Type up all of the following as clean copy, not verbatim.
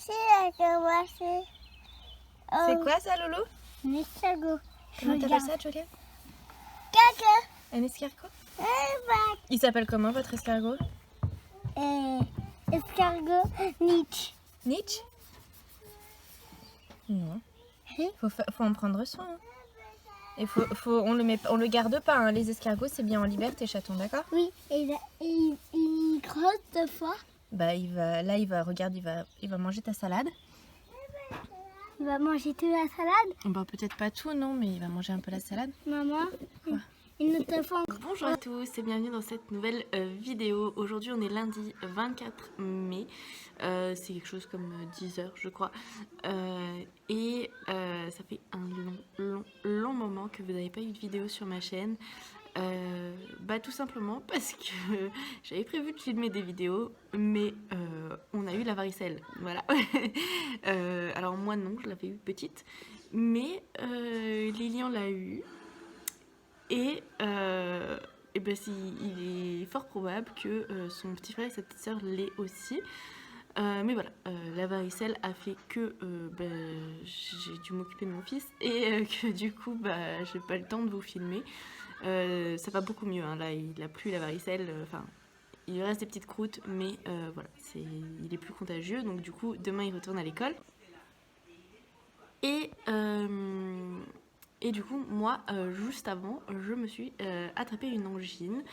C'est quoi ça, Loulou? Un escargot. Comment t'appelles ça, Julia? Caca. Un escargot? Il s'appelle comment votre escargot? Escargot Nietzsche. Nietzsche? Non. Faut en prendre soin. Hein. Et on le garde pas. Hein. Les escargots, c'est bien en liberté, chaton, d'accord? Oui, et il grosse de fois. Bah, il va manger ta salade. Il va manger toute la salade. Bah, peut-être pas tout, non, mais il va manger un peu la salade. Maman, Quoi? une autre fois. Bonjour à tous et bienvenue dans cette nouvelle vidéo. Aujourd'hui, on est lundi 24 mai. C'est quelque chose comme 10h, je crois. Et ça fait un long moment que vous n'avez pas eu de vidéo sur ma chaîne. Bah tout simplement parce que j'avais prévu de filmer des vidéos, mais on a eu la varicelle, voilà. Alors moi non, je l'avais eu petite, mais Lilian l'a eu, et ben, il est fort probable que son petit frère et sa petite soeur l'aient aussi. Mais voilà, la varicelle a fait que j'ai dû m'occuper de mon fils et que du coup j'ai pas le temps de vous filmer. Ça va beaucoup mieux, hein. Là il a plus la varicelle, enfin il lui reste des petites croûtes, mais voilà, il est plus contagieux, donc du coup demain il retourne à l'école. Et du coup moi juste avant je me suis attrapé une angine.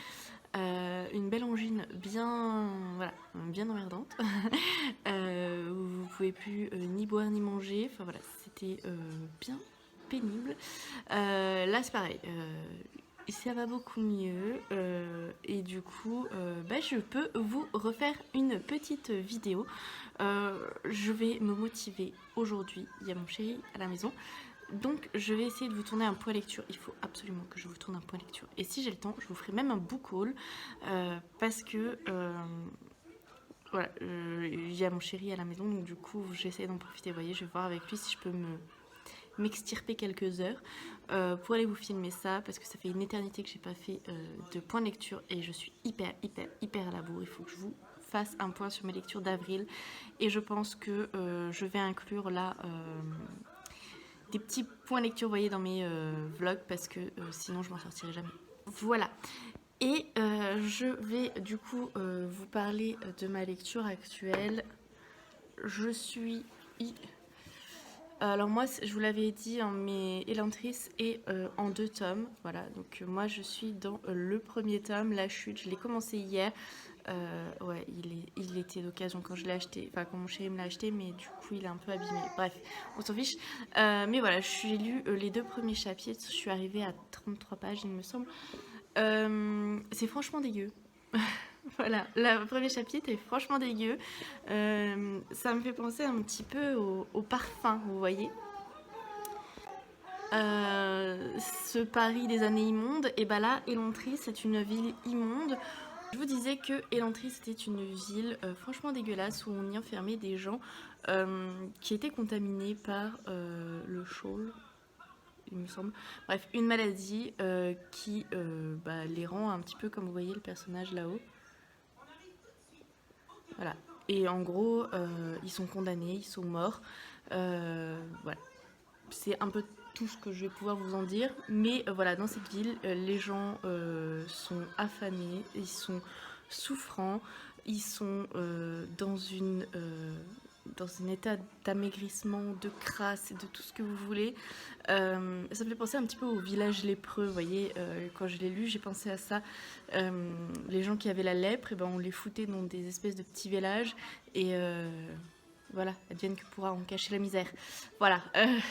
Une belle angine bien emmerdante. Vous pouvez plus ni boire ni manger, enfin voilà, c'était bien pénible. Là c'est pareil, ça va beaucoup mieux, et du coup je peux vous refaire une petite vidéo. Je vais me motiver aujourd'hui, il y a mon chéri à la maison. Donc je vais essayer de vous tourner un point lecture. Il faut absolument que je vous tourne un point lecture. Et si j'ai le temps, je vous ferai même un book haul. Parce que voilà, il y a mon chéri à la maison. Donc du coup j'essaie d'en profiter. Vous voyez, je vais voir avec lui si je peux m'extirper quelques heures pour aller vous filmer ça. Parce que ça fait une éternité que j'ai pas fait de point de lecture. Et je suis hyper à la bourre. Il faut que je vous fasse un point sur mes lectures d'avril. Et je pense que je vais inclure là... des petits points lecture, vous voyez, dans mes vlogs, parce que sinon je m'en sortirai jamais. Voilà. Et je vais du coup vous parler de ma lecture actuelle. Je suis... Alors moi, je vous l'avais dit, hein, mes Elantris est en 2 tomes. Voilà, donc moi je suis dans le premier tome, La Chute. Je l'ai commencé hier. Ouais, il était d'occasion quand je l'ai acheté, enfin quand mon chéri me l'a acheté, mais du coup il est un peu abîmé. Bref, on s'en fiche. Mais voilà, j'ai lu les 2 premiers chapitres, je suis arrivée à 33 pages, il me semble. C'est franchement dégueu. Voilà, le premier chapitre est franchement dégueu. Ça me fait penser un petit peu au parfum, vous voyez. Ce Paris des années immondes, et bah là, Elantris, c'est une ville immonde. Je vous disais que Elantris c'était une ville franchement dégueulasse où on y enfermait des gens qui étaient contaminés par le chaul, il me semble. Bref, une maladie qui les rend un petit peu comme vous voyez le personnage là-haut. Voilà. Et en gros, ils sont condamnés, ils sont morts. Voilà. C'est un peu tout ce que je vais pouvoir vous en dire, mais voilà, dans cette ville, les gens sont affamés, ils sont souffrants, ils sont dans un état d'amaigrissement, de crasse, de tout ce que vous voulez. Ça me fait penser un petit peu au village lépreux, vous voyez, quand je l'ai lu, j'ai pensé à ça. Les gens qui avaient la lèpre, on les foutait dans des espèces de petits villages, et... voilà, advienne que pourra en cacher la misère. Voilà,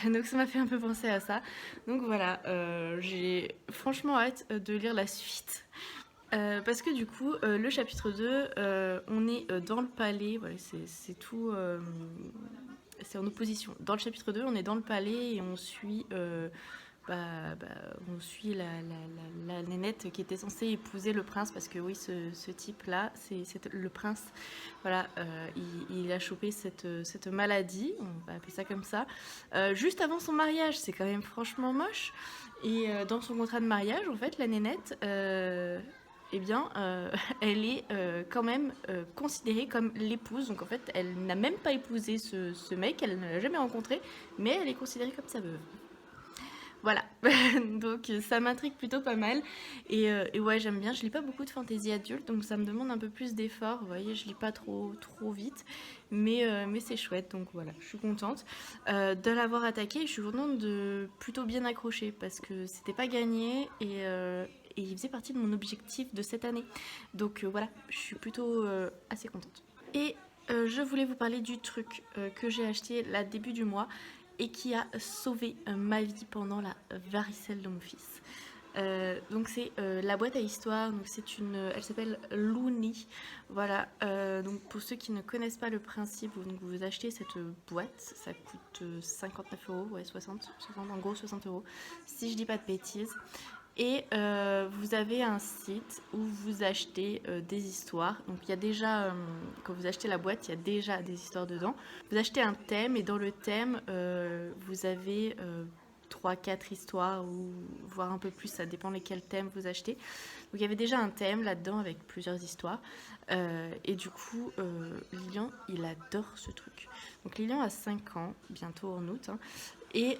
donc ça m'a fait un peu penser à ça. Donc voilà, j'ai franchement hâte de lire la suite. Parce que du coup, le chapitre 2, on est dans le palais, voilà, c'est tout... c'est en opposition. Dans le chapitre 2, on est dans le palais et on suit... on suit la nénette qui était censée épouser le prince, parce que oui, ce type-là, c'est le prince. Voilà, il a chopé cette maladie, on va appeler ça comme ça, juste avant son mariage. C'est quand même franchement moche. Et dans son contrat de mariage, en fait, la nénette, eh bien, elle est quand même considérée comme l'épouse. Donc en fait, elle n'a même pas épousé ce mec, elle ne l'a jamais rencontré, mais elle est considérée comme sa veuve. Voilà, donc ça m'intrigue plutôt pas mal. Et ouais, j'aime bien. Je lis pas beaucoup de fantasy adulte, donc ça me demande un peu plus d'effort. Vous voyez, je lis pas trop vite, mais c'est chouette, donc voilà, je suis contente de l'avoir attaqué. Je suis contente de plutôt bien accrocher parce que c'était pas gagné et il faisait partie de mon objectif de cette année. Donc voilà, je suis plutôt assez contente. Et je voulais vous parler du truc que j'ai acheté là début du mois et qui a sauvé ma vie pendant la varicelle de mon fils. Donc c'est la boîte à histoire, donc elle s'appelle Looney. Voilà, donc pour ceux qui ne connaissent pas le principe, vous achetez cette boîte, ça coûte 59 euros, ouais 60, en gros 60 euros, si je dis pas de bêtises. Et vous avez un site où vous achetez des histoires. Donc il y a déjà, quand vous achetez la boîte, il y a déjà des histoires dedans. Vous achetez un thème et dans le thème, vous avez 3-4 histoires ou voire un peu plus, ça dépend lesquels thèmes vous achetez. Donc il y avait déjà un thème là-dedans avec plusieurs histoires. Et du coup, Lilian, il adore ce truc. Donc Lilian a 5 ans, bientôt en août. Hein. Et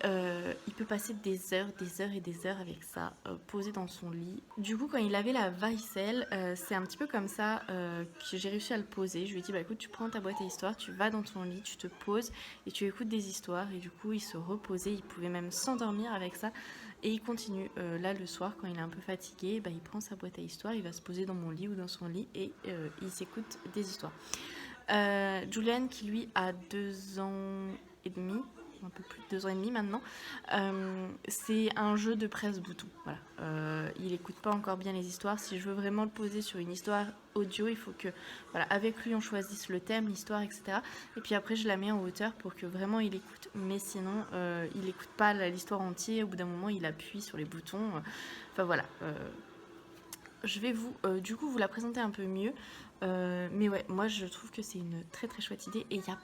il peut passer des heures et des heures avec ça, posé dans son lit. Du coup, quand il avait la varicelle, c'est un petit peu comme ça que j'ai réussi à le poser. Je lui ai dit, bah écoute, tu prends ta boîte à histoires, tu vas dans ton lit, tu te poses et tu écoutes des histoires. Et du coup, il se reposait, il pouvait même s'endormir avec ça. Et il continue. Là, le soir, quand il est un peu fatigué, bah, il prend sa boîte à histoires, il va se poser dans mon lit ou dans son lit et il s'écoute des histoires. Julian, qui lui a 2 ans et demi, un peu plus de 2 ans et demi maintenant, c'est un jeu de presse-bouton. Voilà. Il écoute pas encore bien les histoires. Si je veux vraiment le poser sur une histoire audio, il faut que, voilà, avec lui on choisisse le thème, l'histoire, etc. Et puis après je la mets en hauteur pour que vraiment il écoute. Mais sinon, il écoute pas l'histoire entière. Au bout d'un moment, il appuie sur les boutons. Enfin voilà. Je vais du coup vous la présenter un peu mieux. Mais ouais, moi je trouve que c'est une très très chouette idée et il y a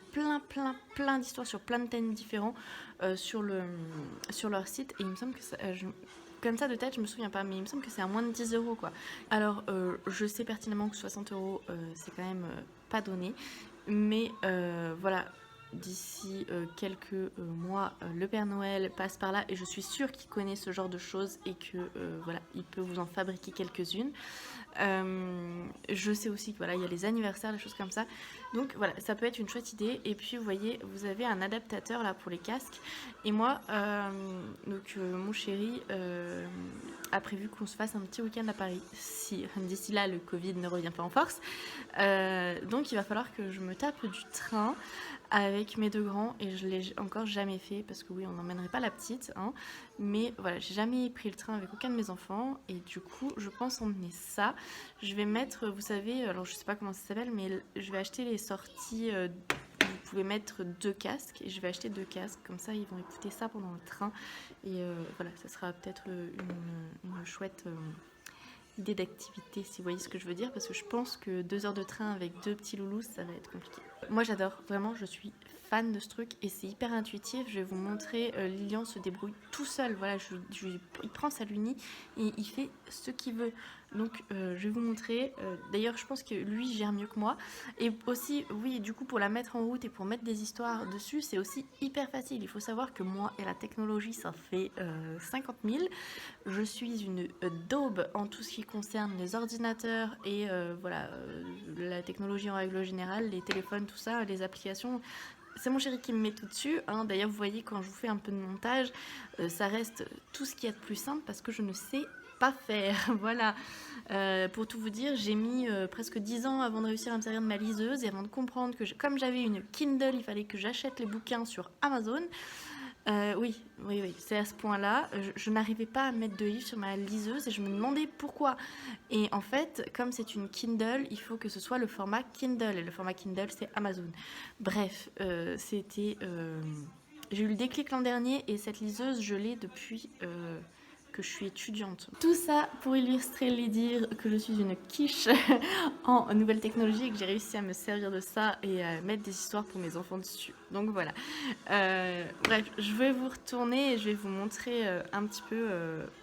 plein d'histoires sur plein de thèmes différents sur leur site et il me semble que ça, comme ça de tête je me souviens pas, mais il me semble que c'est à moins de 10 euros quoi. Alors je sais pertinemment que 60 euros c'est quand même pas donné, mais voilà. D'ici quelques mois, le Père Noël passe par là et je suis sûre qu'il connaît ce genre de choses et que voilà, il peut vous en fabriquer quelques-unes. Je sais aussi que voilà, il y a les anniversaires, des choses comme ça. Donc voilà, ça peut être une chouette idée. Et puis vous voyez, vous avez un adaptateur là pour les casques. Et moi, mon chéri a prévu qu'on se fasse un petit week-end à Paris. Si d'ici là le Covid ne revient pas en force. Donc il va falloir que je me tape du train avec mes 2 grands et je l'ai encore jamais fait parce que oui on n'emmènerait pas la petite hein, mais voilà j'ai jamais pris le train avec aucun de mes enfants et du coup je pense emmener ça. Je vais mettre, vous savez, alors je sais pas comment ça s'appelle mais je vais acheter les sorties où vous pouvez mettre 2 casques et je vais acheter 2 casques comme ça ils vont écouter ça pendant le train et voilà ça sera peut-être une chouette idée d'activité si vous voyez ce que je veux dire parce que je pense que 2 heures de train avec 2 petits loulous ça va être compliqué. Moi j'adore, vraiment je suis fan de ce truc et c'est hyper intuitif. Je vais vous montrer, Lilian se débrouille tout seul, voilà, il prend sa Luni et il fait ce qu'il veut. Donc je vais vous montrer, d'ailleurs je pense que lui gère mieux que moi. Et aussi, oui, du coup pour la mettre en route et pour mettre des histoires dessus, c'est aussi hyper facile. Il faut savoir que moi et la technologie, ça fait 50 000. Je suis une daube en tout ce qui concerne les ordinateurs et voilà, la technologie en règle générale, les téléphones, tout ça, les applications. C'est mon chéri qui me met tout dessus. Hein. D'ailleurs, vous voyez, quand je vous fais un peu de montage, ça reste tout ce qui est de plus simple parce que je ne sais pas faire. Voilà. Pour tout vous dire, j'ai mis presque 10 ans avant de réussir à me servir de ma liseuse et avant de comprendre que comme j'avais une Kindle, il fallait que j'achète les bouquins sur Amazon. Oui, c'est à ce point-là. Je n'arrivais pas à mettre de livres sur ma liseuse et je me demandais pourquoi. Et en fait, comme c'est une Kindle, il faut que ce soit le format Kindle. Et le format Kindle, c'est Amazon. Bref, j'ai eu le déclic l'an dernier et cette liseuse, je l'ai depuis que je suis étudiante. Tout ça pour illustrer les dires que je suis une quiche en nouvelles technologies et que j'ai réussi à me servir de ça et à mettre des histoires pour mes enfants dessus. Donc voilà. Bref, je vais vous retourner et je vais vous montrer un petit peu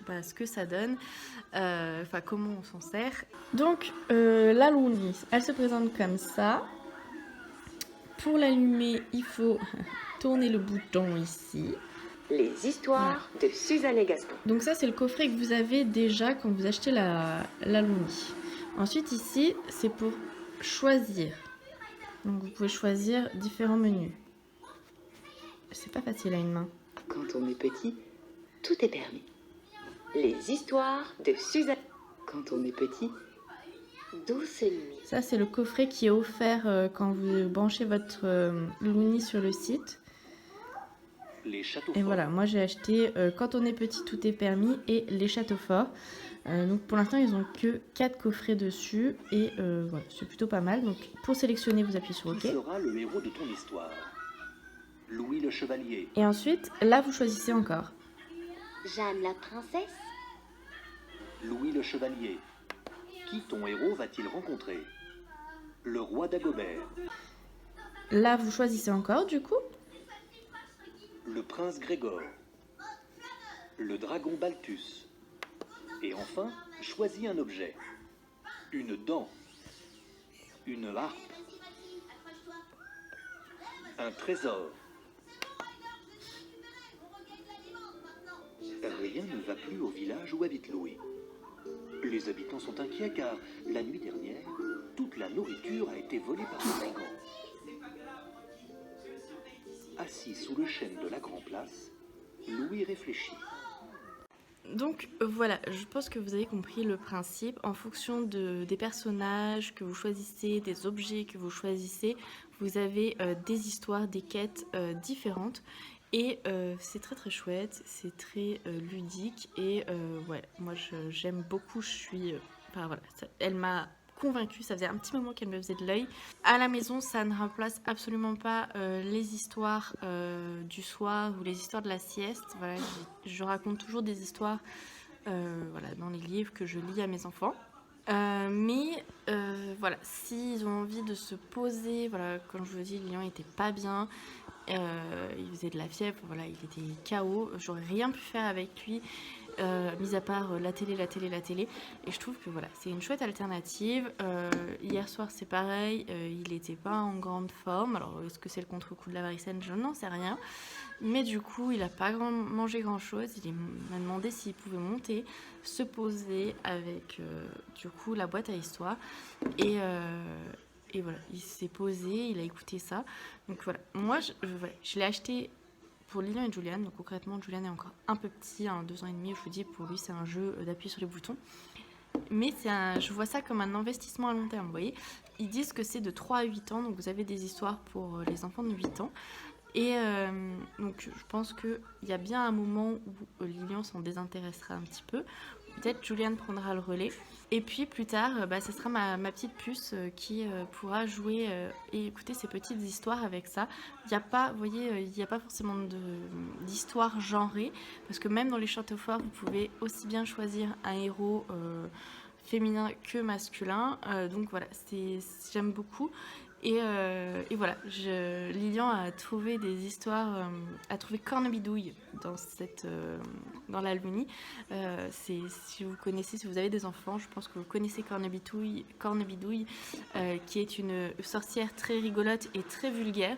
ce que ça donne, comment on s'en sert. Donc la Looney, elle se présente comme ça. Pour l'allumer, il faut tourner le bouton ici. Les histoires de Suzanne et Gaston. Donc ça, c'est le coffret que vous avez déjà quand vous achetez la Looney. Ensuite, ici, c'est pour choisir. Donc vous pouvez choisir différents menus. C'est pas facile à une main. Quand on est petit, tout est permis. Les histoires de Suzanne. Quand on est petit, douce nuit. Ça, c'est le coffret qui est offert quand vous branchez votre Looney sur le site. Les châteaux Et forts. voilà, moi j'ai acheté Quand on est petit, tout est permis et Les châteaux forts. Donc pour l'instant, ils ont que 4 coffrets dessus et voilà, c'est plutôt pas mal. Donc pour sélectionner, vous appuyez sur OK. Qui sera le héros de ton histoire? Louis le Chevalier, Et ensuite, là, vous choisissez encore. Jeanne la princesse. Louis le Chevalier. Qui ton héros va-t-il rencontrer? Le roi d'Agobert, Là, vous choisissez encore du coup. le prince Grégor, le dragon Balthus. Et enfin, choisis un objet. Une dent, une harpe, un trésor. Rien ne va plus au village où habite Louis. Les habitants sont inquiets car, la nuit dernière, toute la nourriture a été volée par les brigands. Assis sous le chêne de la Grand-Place, Louis réfléchit. Donc voilà, je pense que vous avez compris le principe. En fonction des personnages que vous choisissez, des objets que vous choisissez, vous avez des histoires, des quêtes différentes. Et c'est très très chouette, c'est très ludique. Et ouais, moi j'aime beaucoup, elle m'a convaincue, ça faisait un petit moment qu'elle me faisait de l'œil. À la maison, ça ne remplace absolument pas les histoires du soir ou les histoires de la sieste. Voilà, je raconte toujours des histoires dans les livres que je lis à mes enfants. Mais voilà, s'ils ont envie de se poser, voilà, comme je vous dis, Lilian était pas bien, il faisait de la fièvre, voilà, il était KO, j'aurais rien pu faire avec lui. Mis à part la télé. Et je trouve que voilà, c'est une chouette alternative. Hier soir, c'est pareil, il n'était pas en grande forme. Alors, est-ce que c'est le contre-coup de la varicelle? Je n'en sais rien. Mais du coup, il n'a pas mangé grand-chose. Il m'a demandé s'il pouvait monter, se poser avec du coup la boîte à histoire. Et voilà, il s'est posé, il a écouté ça. Donc voilà, moi, je l'ai acheté pour Lilian et Julian. Donc concrètement, Julian est encore un peu petit, 2 ans et demi. Je vous dis, pour lui, c'est un jeu d'appuyer sur les boutons. Mais je vois ça comme un investissement à long terme, vous voyez. Ils disent que c'est de 3 à 8 ans, donc vous avez des histoires pour les enfants de 8 ans. Et donc je pense qu'il y a bien un moment où Lilian s'en désintéressera un petit peu. Peut-être Julian prendra le relais. Et puis plus tard, ça sera ma petite puce qui pourra jouer et écouter ces petites histoires avec ça. Il n'y a pas, vous voyez, il n'y a pas forcément d'histoire genrée. Parce que même dans les châteaux forts, vous pouvez aussi bien choisir un héros féminin que masculin. Donc voilà, j'aime beaucoup. Et voilà, Lilian a trouvé des histoires, a trouvé Cornebidouille dans la Looney. Si vous connaissez, si vous avez des enfants, je pense que vous connaissez Cornebidouille, qui est une sorcière très rigolote et très vulgaire.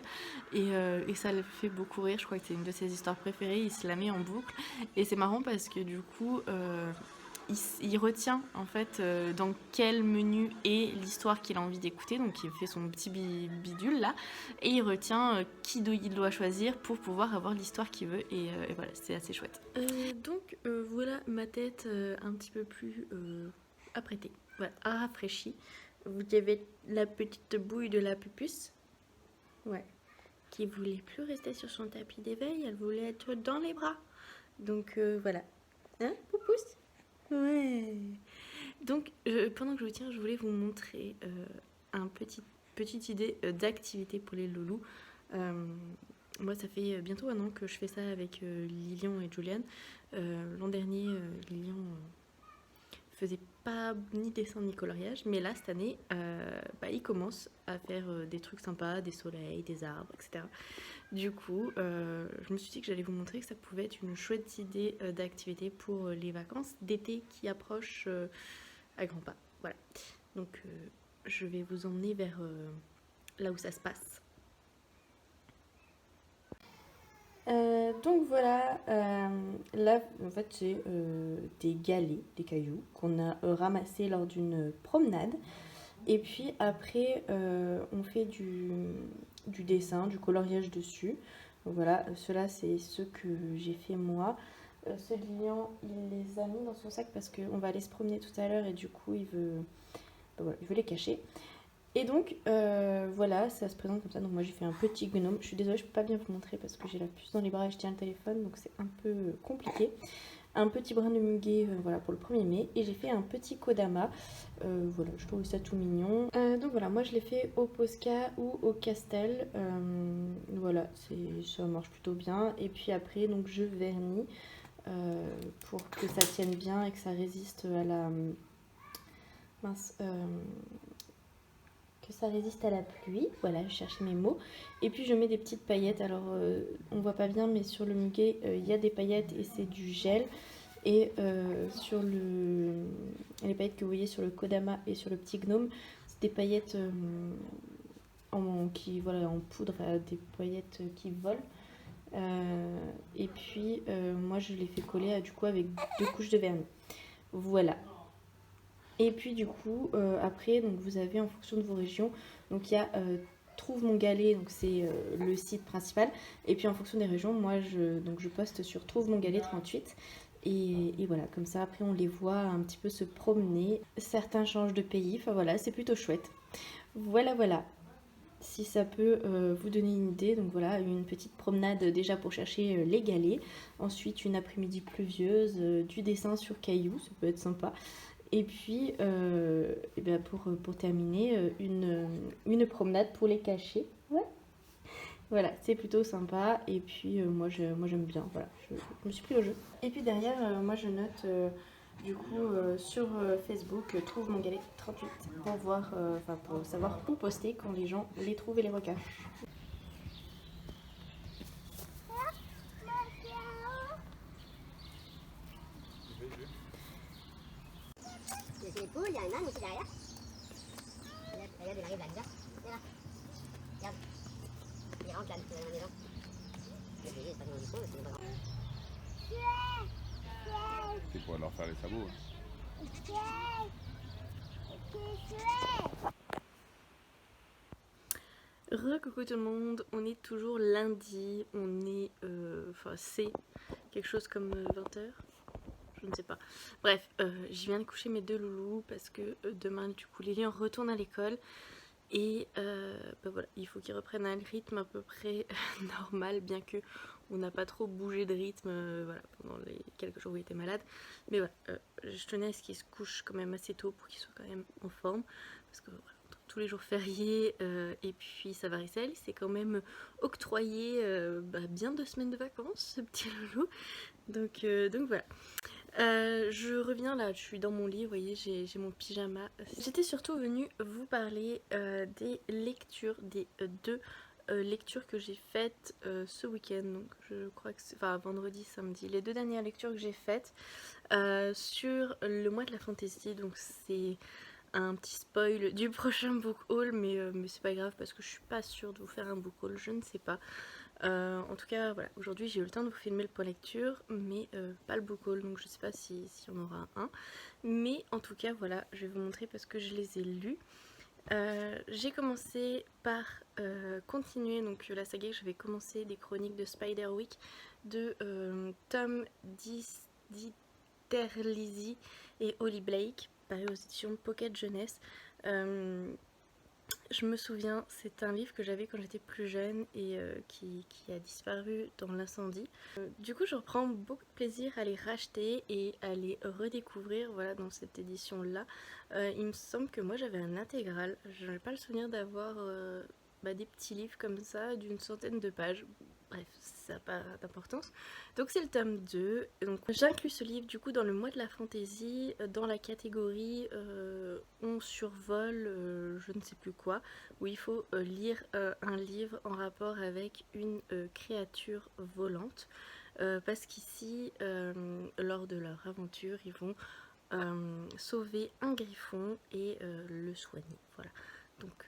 Et ça le fait beaucoup rire, je crois que c'est une de ses histoires préférées, il se la met en boucle. Et c'est marrant parce que du coup... il retient en fait dans quel menu est l'histoire qu'il a envie d'écouter, donc il fait son petit bidule là et il retient il doit choisir pour pouvoir avoir l'histoire qu'il veut et voilà, c'est assez chouette. Donc voilà ma tête un petit peu plus apprêtée, voilà, rafraîchie. Vous avez la petite bouille de la pupus, ouais, qui voulait plus rester sur son tapis d'éveil, elle voulait être dans les bras, donc voilà, hein, Poupous. Ouais. Donc, pendant que je vous tiens, je voulais vous montrer une petite idée d'activité pour les loulous. Moi, ça fait bientôt 1 an que je fais ça avec Lilian et Julian. L'an dernier, Lilian faisait pas ni dessin ni coloriage, mais là cette année il commence à faire des trucs sympas, des soleils, des arbres, etc. Du coup je me suis dit que j'allais vous montrer que ça pouvait être une chouette idée d'activité pour les vacances d'été qui approchent à grands pas. Voilà, donc je vais vous emmener vers là où ça se passe. Donc voilà, là en fait c'est des galets, des cailloux qu'on a ramassés lors d'une promenade. Et puis après on fait du dessin, du coloriage dessus. Donc voilà, ceux-là c'est ceux que j'ai fait moi. Ce Lilian il les a mis dans son sac parce qu'on va aller se promener tout à l'heure et du coup il veut les cacher. Et donc voilà, ça se présente comme ça. Donc moi j'ai fait un petit gnome. Je suis désolée, je peux pas bien vous montrer parce que j'ai la puce dans les bras et je tiens le téléphone, donc c'est un peu compliqué. Un petit brin de muguet voilà, pour le 1er mai. Et j'ai fait un petit kodama. Voilà, je trouve ça tout mignon. Donc voilà, moi je l'ai fait au Posca ou au Castel. Voilà, ça marche plutôt bien. Et puis après, donc je vernis pour que ça tienne bien et que ça résiste à la... mince... que ça résiste à la pluie. Voilà, je cherchais mes mots. Et puis je mets des petites paillettes. Alors on voit pas bien, mais sur le muguet il y a des paillettes et c'est du gel. Et sur les paillettes que vous voyez sur le kodama et sur le petit gnome, c'est des paillettes en poudre, des paillettes qui volent. Et puis moi je les fais coller du coup avec 2 couches de vernis. Voilà. Et puis du coup après donc vous avez en fonction de vos régions, donc il y a Trouve mon galet, donc c'est le site principal, et puis en fonction des régions moi je poste sur Trouve mon galet 38 et voilà, comme ça après on les voit un petit peu se promener, certains changent de pays, enfin voilà, c'est plutôt chouette. Voilà, si ça peut vous donner une idée. Donc voilà, une petite promenade déjà pour chercher les galets, ensuite une après-midi pluvieuse, du dessin sur cailloux, ça peut être sympa. Et puis, pour terminer, une promenade pour les cacher. Ouais. Voilà, c'est plutôt sympa. Et puis, moi j'aime bien. Voilà, je me suis pris au jeu. Et puis derrière, moi je note sur Facebook, Trouve mon galet 38 pour voir, pour savoir où poster quand les gens les trouvent et les recachent. C'est les poules, il y a un âne aussi derrière. Regarde, il arrive là, regarde. Regarde. Il rentre là, dans la maison. Je vais essayer de passer dans le micro, mais c'est pas grave. Tu pourrais leur faire les sabots. Coucou tout le monde, on est toujours lundi, on est, c'est quelque chose comme 20h, je ne sais pas. Bref, je viens de coucher mes 2 loulous parce que demain du coup Lilian retourne à l'école et voilà, il faut qu'il reprenne un rythme à peu près normal, bien que on n'a pas trop bougé de rythme pendant les quelques jours où il était malade. Mais voilà, je tenais à ce qu'il se couche quand même assez tôt pour qu'il soit quand même en forme, parce que voilà, tous les jours fériés et puis sa varicelle, c'est quand même octroyé bien 2 semaines de vacances, ce petit loulou. Donc voilà. Je reviens là, je suis dans mon lit, vous voyez, j'ai mon pyjama. J'étais surtout venue vous parler des lectures, des 2 lectures que j'ai faites ce week-end. Donc je crois que c'est vendredi, samedi. Les 2 dernières lectures que j'ai faites sur le mois de la fantasy. Donc c'est un petit spoil du prochain book haul, mais c'est pas grave parce que je suis pas sûre de vous faire un book haul, je ne sais pas. En tout cas voilà, aujourd'hui j'ai eu le temps de vous filmer le point lecture, mais pas le book haul, donc je sais pas si on aura un. Mais en tout cas voilà, je vais vous montrer parce que je les ai lus. J'ai commencé par continuer donc la saga que j'avais commencé des chroniques de Spiderwick de Tom Diterlizzi et Holly Blake, paru aux éditions Pocket Jeunesse. Je me souviens, c'est un livre que j'avais quand j'étais plus jeune et qui a disparu dans l'incendie. Du coup, je reprends beaucoup de plaisir à les racheter et à les redécouvrir voilà, dans cette édition-là. Il me semble que moi j'avais un intégral. Je n'ai pas le souvenir d'avoir des petits livres comme ça d'une centaine de pages. bref, ça n'a pas d'importance. Donc c'est le tome 2. Donc j'inclus ce livre du coup dans le mois de la fantaisie, dans la catégorie on survole je ne sais plus quoi, où il faut lire un livre en rapport avec une créature volante. Parce qu'ici, lors de leur aventure, ils vont sauver un griffon et le soigner. Voilà. Donc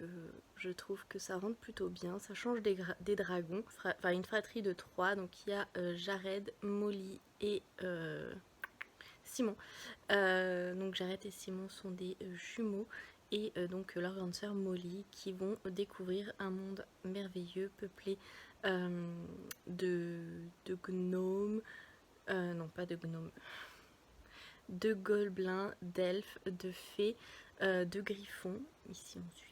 je trouve que ça rentre plutôt bien, ça change des dragons, enfin une fratrie de 3, donc il y a Jared, Molly et Simon. Donc Jared et Simon sont des jumeaux et donc leur grande sœur Molly qui vont découvrir un monde merveilleux peuplé de gnomes, non pas de gnomes, de gobelins, d'elfes, de fées, de griffons. Ici on suit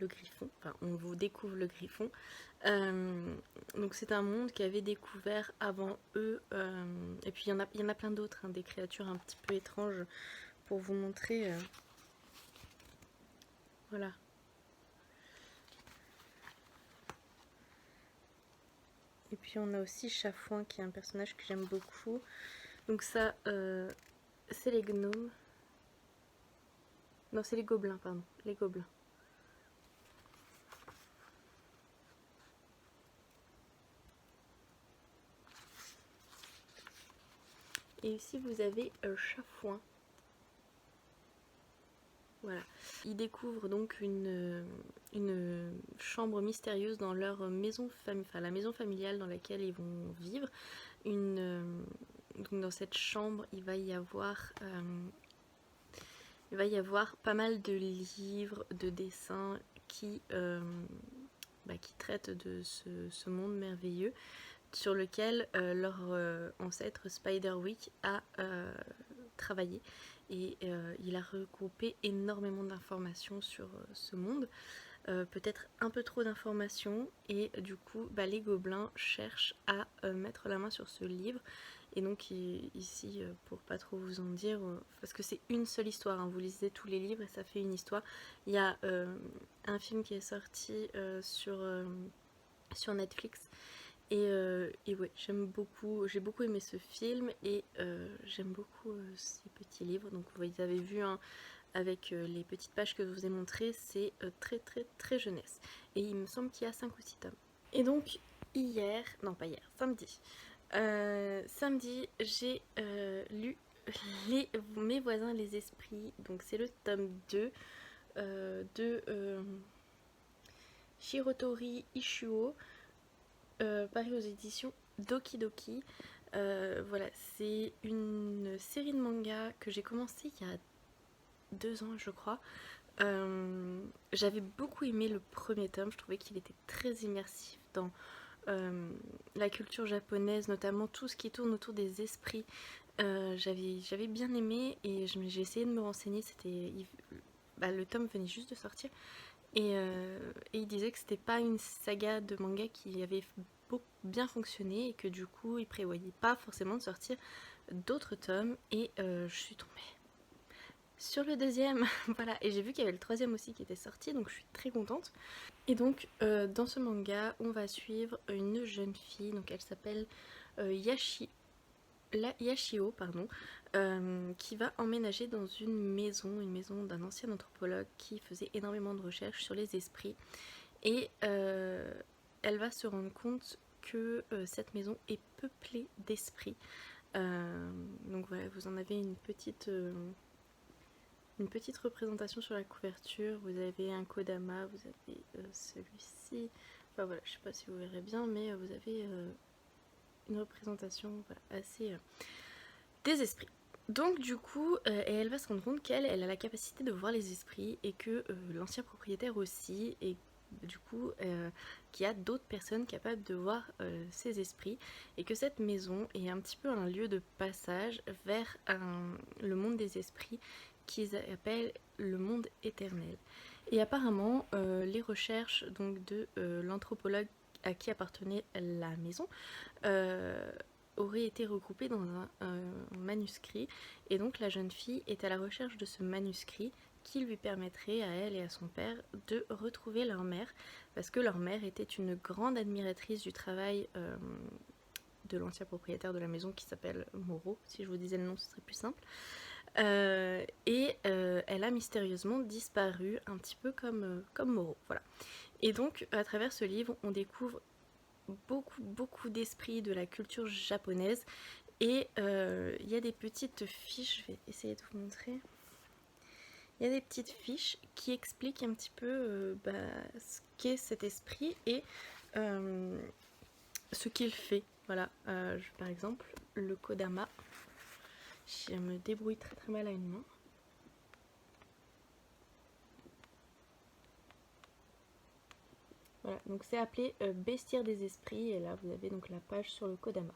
le griffon, enfin on vous découvre le griffon. Donc c'est un monde qu'avaient découvert avant eux, et puis il y en a plein d'autres, hein, des créatures un petit peu étranges pour vous montrer. Voilà. Et puis on a aussi Chafouin qui est un personnage que j'aime beaucoup. Donc ça, c'est les gnomes. Non, c'est les gobelins, pardon. Les gobelins. Et ici vous avez Chafouin. Voilà. Ils découvrent donc une chambre mystérieuse dans leur maison enfin la maison familiale dans laquelle ils vont vivre. Donc dans cette chambre, il va y avoir pas mal de livres, de dessins qui traitent de ce monde merveilleux sur lequel leur ancêtre Spiderwick a travaillé. Et il a regroupé énormément d'informations sur ce monde, peut-être un peu trop d'informations, et du coup les gobelins cherchent à mettre la main sur ce livre. Et donc ici, pour pas trop vous en dire, parce que c'est une seule histoire, hein, vous lisez tous les livres et ça fait une histoire. Il y a un film qui est sorti sur Netflix. Et ouais, j'ai beaucoup aimé ce film et j'aime beaucoup ces petits livres. Donc vous avez vu avec les petites pages que je vous ai montrées, c'est très très très jeunesse. Et il me semble qu'il y a 5 ou 6 tomes. Et donc samedi, j'ai lu Mes voisins les esprits. Donc c'est le tome 2 de Shirotori Ishuo. Paru aux éditions Doki Doki. Voilà, c'est une série de mangas que j'ai commencé il y a 2 ans, je crois. J'avais beaucoup aimé le premier tome, je trouvais qu'il était très immersif dans la culture japonaise, notamment tout ce qui tourne autour des esprits. J'avais bien aimé et j'ai essayé de me renseigner. Le tome venait juste de sortir. Et il disait que c'était pas une saga de manga qui avait bien fonctionné et que du coup il prévoyait pas forcément de sortir d'autres tomes. Et je suis tombée sur le deuxième. Voilà, et j'ai vu qu'il y avait le troisième aussi qui était sorti, donc je suis très contente. Et donc dans ce manga on va suivre une jeune fille, donc elle s'appelle Yashio, qui va emménager dans une maison d'un ancien anthropologue qui faisait énormément de recherches sur les esprits. Et elle va se rendre compte que cette maison est peuplée d'esprits. Donc voilà, vous en avez une petite représentation sur la couverture. Vous avez un Kodama, vous avez celui-ci. Enfin voilà, je sais pas si vous verrez bien, mais vous avez une représentation assez des esprits. Donc du coup, elle va se rendre compte qu'elle a la capacité de voir les esprits et que l'ancien propriétaire aussi, et du coup qu'il y a d'autres personnes capables de voir ces esprits, et que cette maison est un petit peu un lieu de passage vers le monde des esprits qu'ils appellent le monde éternel. Et apparemment, les recherches donc de l'anthropologue à qui appartenait la maison aurait été regroupée dans un manuscrit, et donc la jeune fille est à la recherche de ce manuscrit qui lui permettrait à elle et à son père de retrouver leur mère, parce que leur mère était une grande admiratrice du travail de l'ancien propriétaire de la maison qui s'appelle Moreau. Si je vous disais le nom, ce serait plus simple. Elle a mystérieusement disparu, un petit peu comme Moreau. Voilà. Et donc, à travers ce livre, on découvre beaucoup d'esprits de la culture japonaise. Et il y a des petites fiches, je vais essayer de vous montrer. Il y a des petites fiches qui expliquent un petit peu ce qu'est cet esprit et ce qu'il fait. Voilà, par exemple, le kodama. Je me débrouille très mal à une main. Voilà, donc c'est appelé Bestiaire des esprits, et là vous avez donc la page sur le kodama.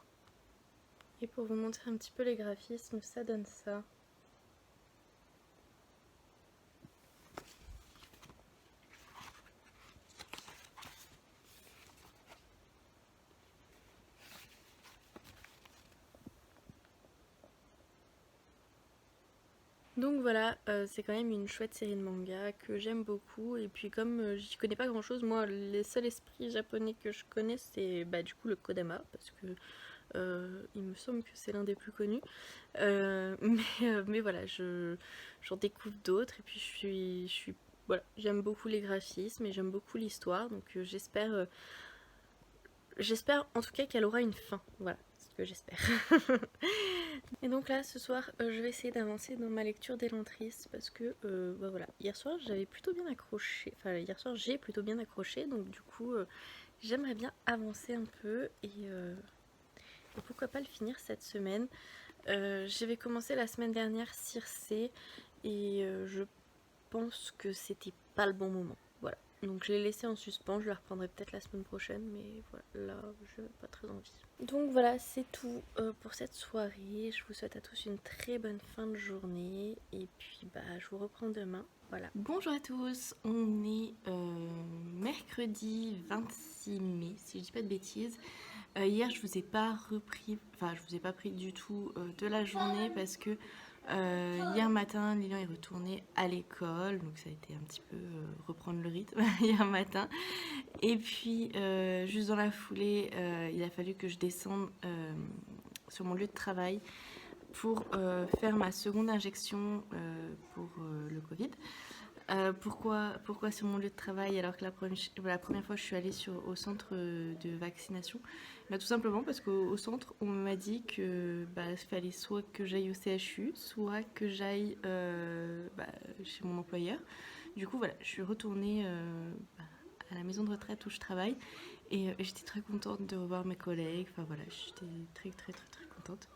Et pour vous montrer un petit peu les graphismes, ça donne ça. Donc voilà, c'est quand même une chouette série de manga que j'aime beaucoup. Et puis comme j'y connais pas grand chose, moi les seuls esprits japonais que je connais c'est du coup le kodama, parce que il me semble que c'est l'un des plus connus. Mais voilà, j'en découvre d'autres, et puis voilà, j'aime beaucoup les graphismes et j'aime beaucoup l'histoire, donc j'espère en tout cas qu'elle aura une fin. Voilà, c'est ce que j'espère. Et donc là, ce soir, je vais essayer d'avancer dans ma lecture d'Elantris, parce que voilà, hier soir j'avais plutôt bien accroché, enfin hier soir j'ai plutôt bien accroché, donc du coup j'aimerais bien avancer un peu et pourquoi pas le finir cette semaine. J'avais commencé la semaine dernière Circé et je pense que c'était pas le bon moment. Voilà. Donc je l'ai laissé en suspens, je la reprendrai peut-être la semaine prochaine, mais voilà, là je n'ai pas très envie. Donc voilà, c'est tout pour cette soirée. Je vous souhaite à tous une très bonne fin de journée et puis je vous reprends demain. Voilà. Bonjour à tous, on est mercredi 26 mai, si je dis pas de bêtises. Hier je vous ai pas pris du tout de la journée parce que hier matin Lilian est retourné à l'école, donc ça a été un petit peu reprendre le rythme hier matin. Et puis juste dans la foulée il a fallu que je descende sur mon lieu de travail pour faire ma seconde injection pour le Covid. Pourquoi sur mon lieu de travail alors que la première fois je suis allée au centre de vaccination? Tout simplement parce qu'au centre on m'a dit que fallait soit que j'aille au CHU, soit que j'aille chez mon employeur. Du coup voilà, je suis retournée à la maison de retraite où je travaille et j'étais très contente de revoir mes collègues. Enfin voilà, j'étais très contente.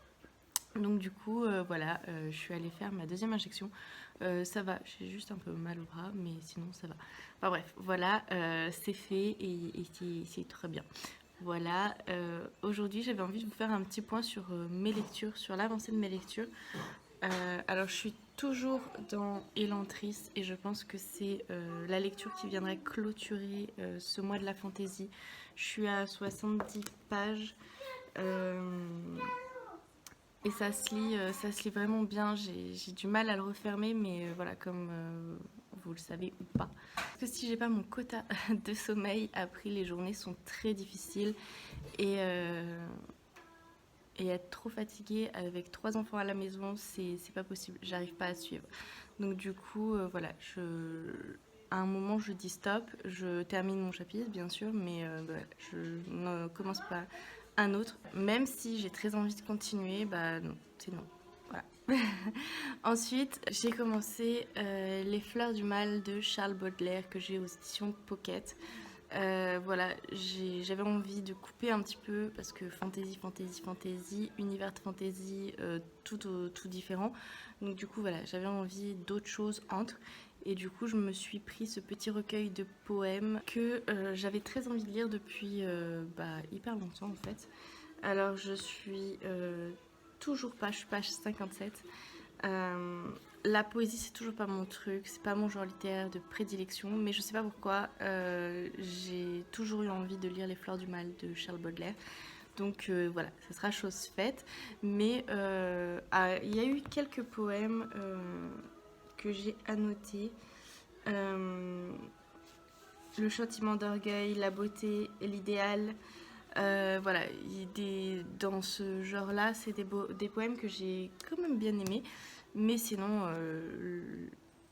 Donc du coup voilà, je suis allée faire ma deuxième injection. Ça va, j'ai juste un peu mal au bras, mais sinon ça va. Enfin bref, voilà, c'est fait et c'est très bien. Voilà, aujourd'hui j'avais envie de vous faire un petit point sur mes lectures, sur l'avancée de mes lectures. Alors je suis toujours dans Elantris et je pense que c'est la lecture qui viendrait clôturer ce mois de la fantaisie. Je suis à 70 pages. Et ça se lit vraiment bien. J'ai du mal à le refermer, mais voilà, comme vous le savez ou pas. Parce que si j'ai pas mon quota de sommeil, après les journées sont très difficiles et être trop fatiguée avec 3 enfants à la maison, c'est pas possible. J'arrive pas à suivre. Donc du coup, voilà, à un moment je dis stop, je termine mon chapitre bien sûr, mais je ne commence pas un autre, même si j'ai très envie de continuer, non, c'est non. Voilà. Ensuite, j'ai commencé Les Fleurs du Mal de Charles Baudelaire que j'ai aux éditions Pocket. Voilà, j'avais envie de couper un petit peu parce que fantasy, univers de fantasy, tout différent. Donc du coup, voilà, j'avais envie d'autres choses entre. Et du coup, je me suis pris ce petit recueil de poèmes que j'avais très envie de lire depuis hyper longtemps en fait. Alors, je suis toujours pas, je suis page 57. La poésie, c'est toujours pas mon truc, c'est pas mon genre littéraire de prédilection, mais je sais pas pourquoi, j'ai toujours eu envie de lire Les Fleurs du Mal de Charles Baudelaire. Donc voilà, ce sera chose faite. Mais il y a eu quelques poèmes que j'ai annoté. Le châtiment d'orgueil, la beauté et l'idéal. Voilà, dans ce genre-là, c'est des poèmes que j'ai quand même bien aimés. Mais sinon,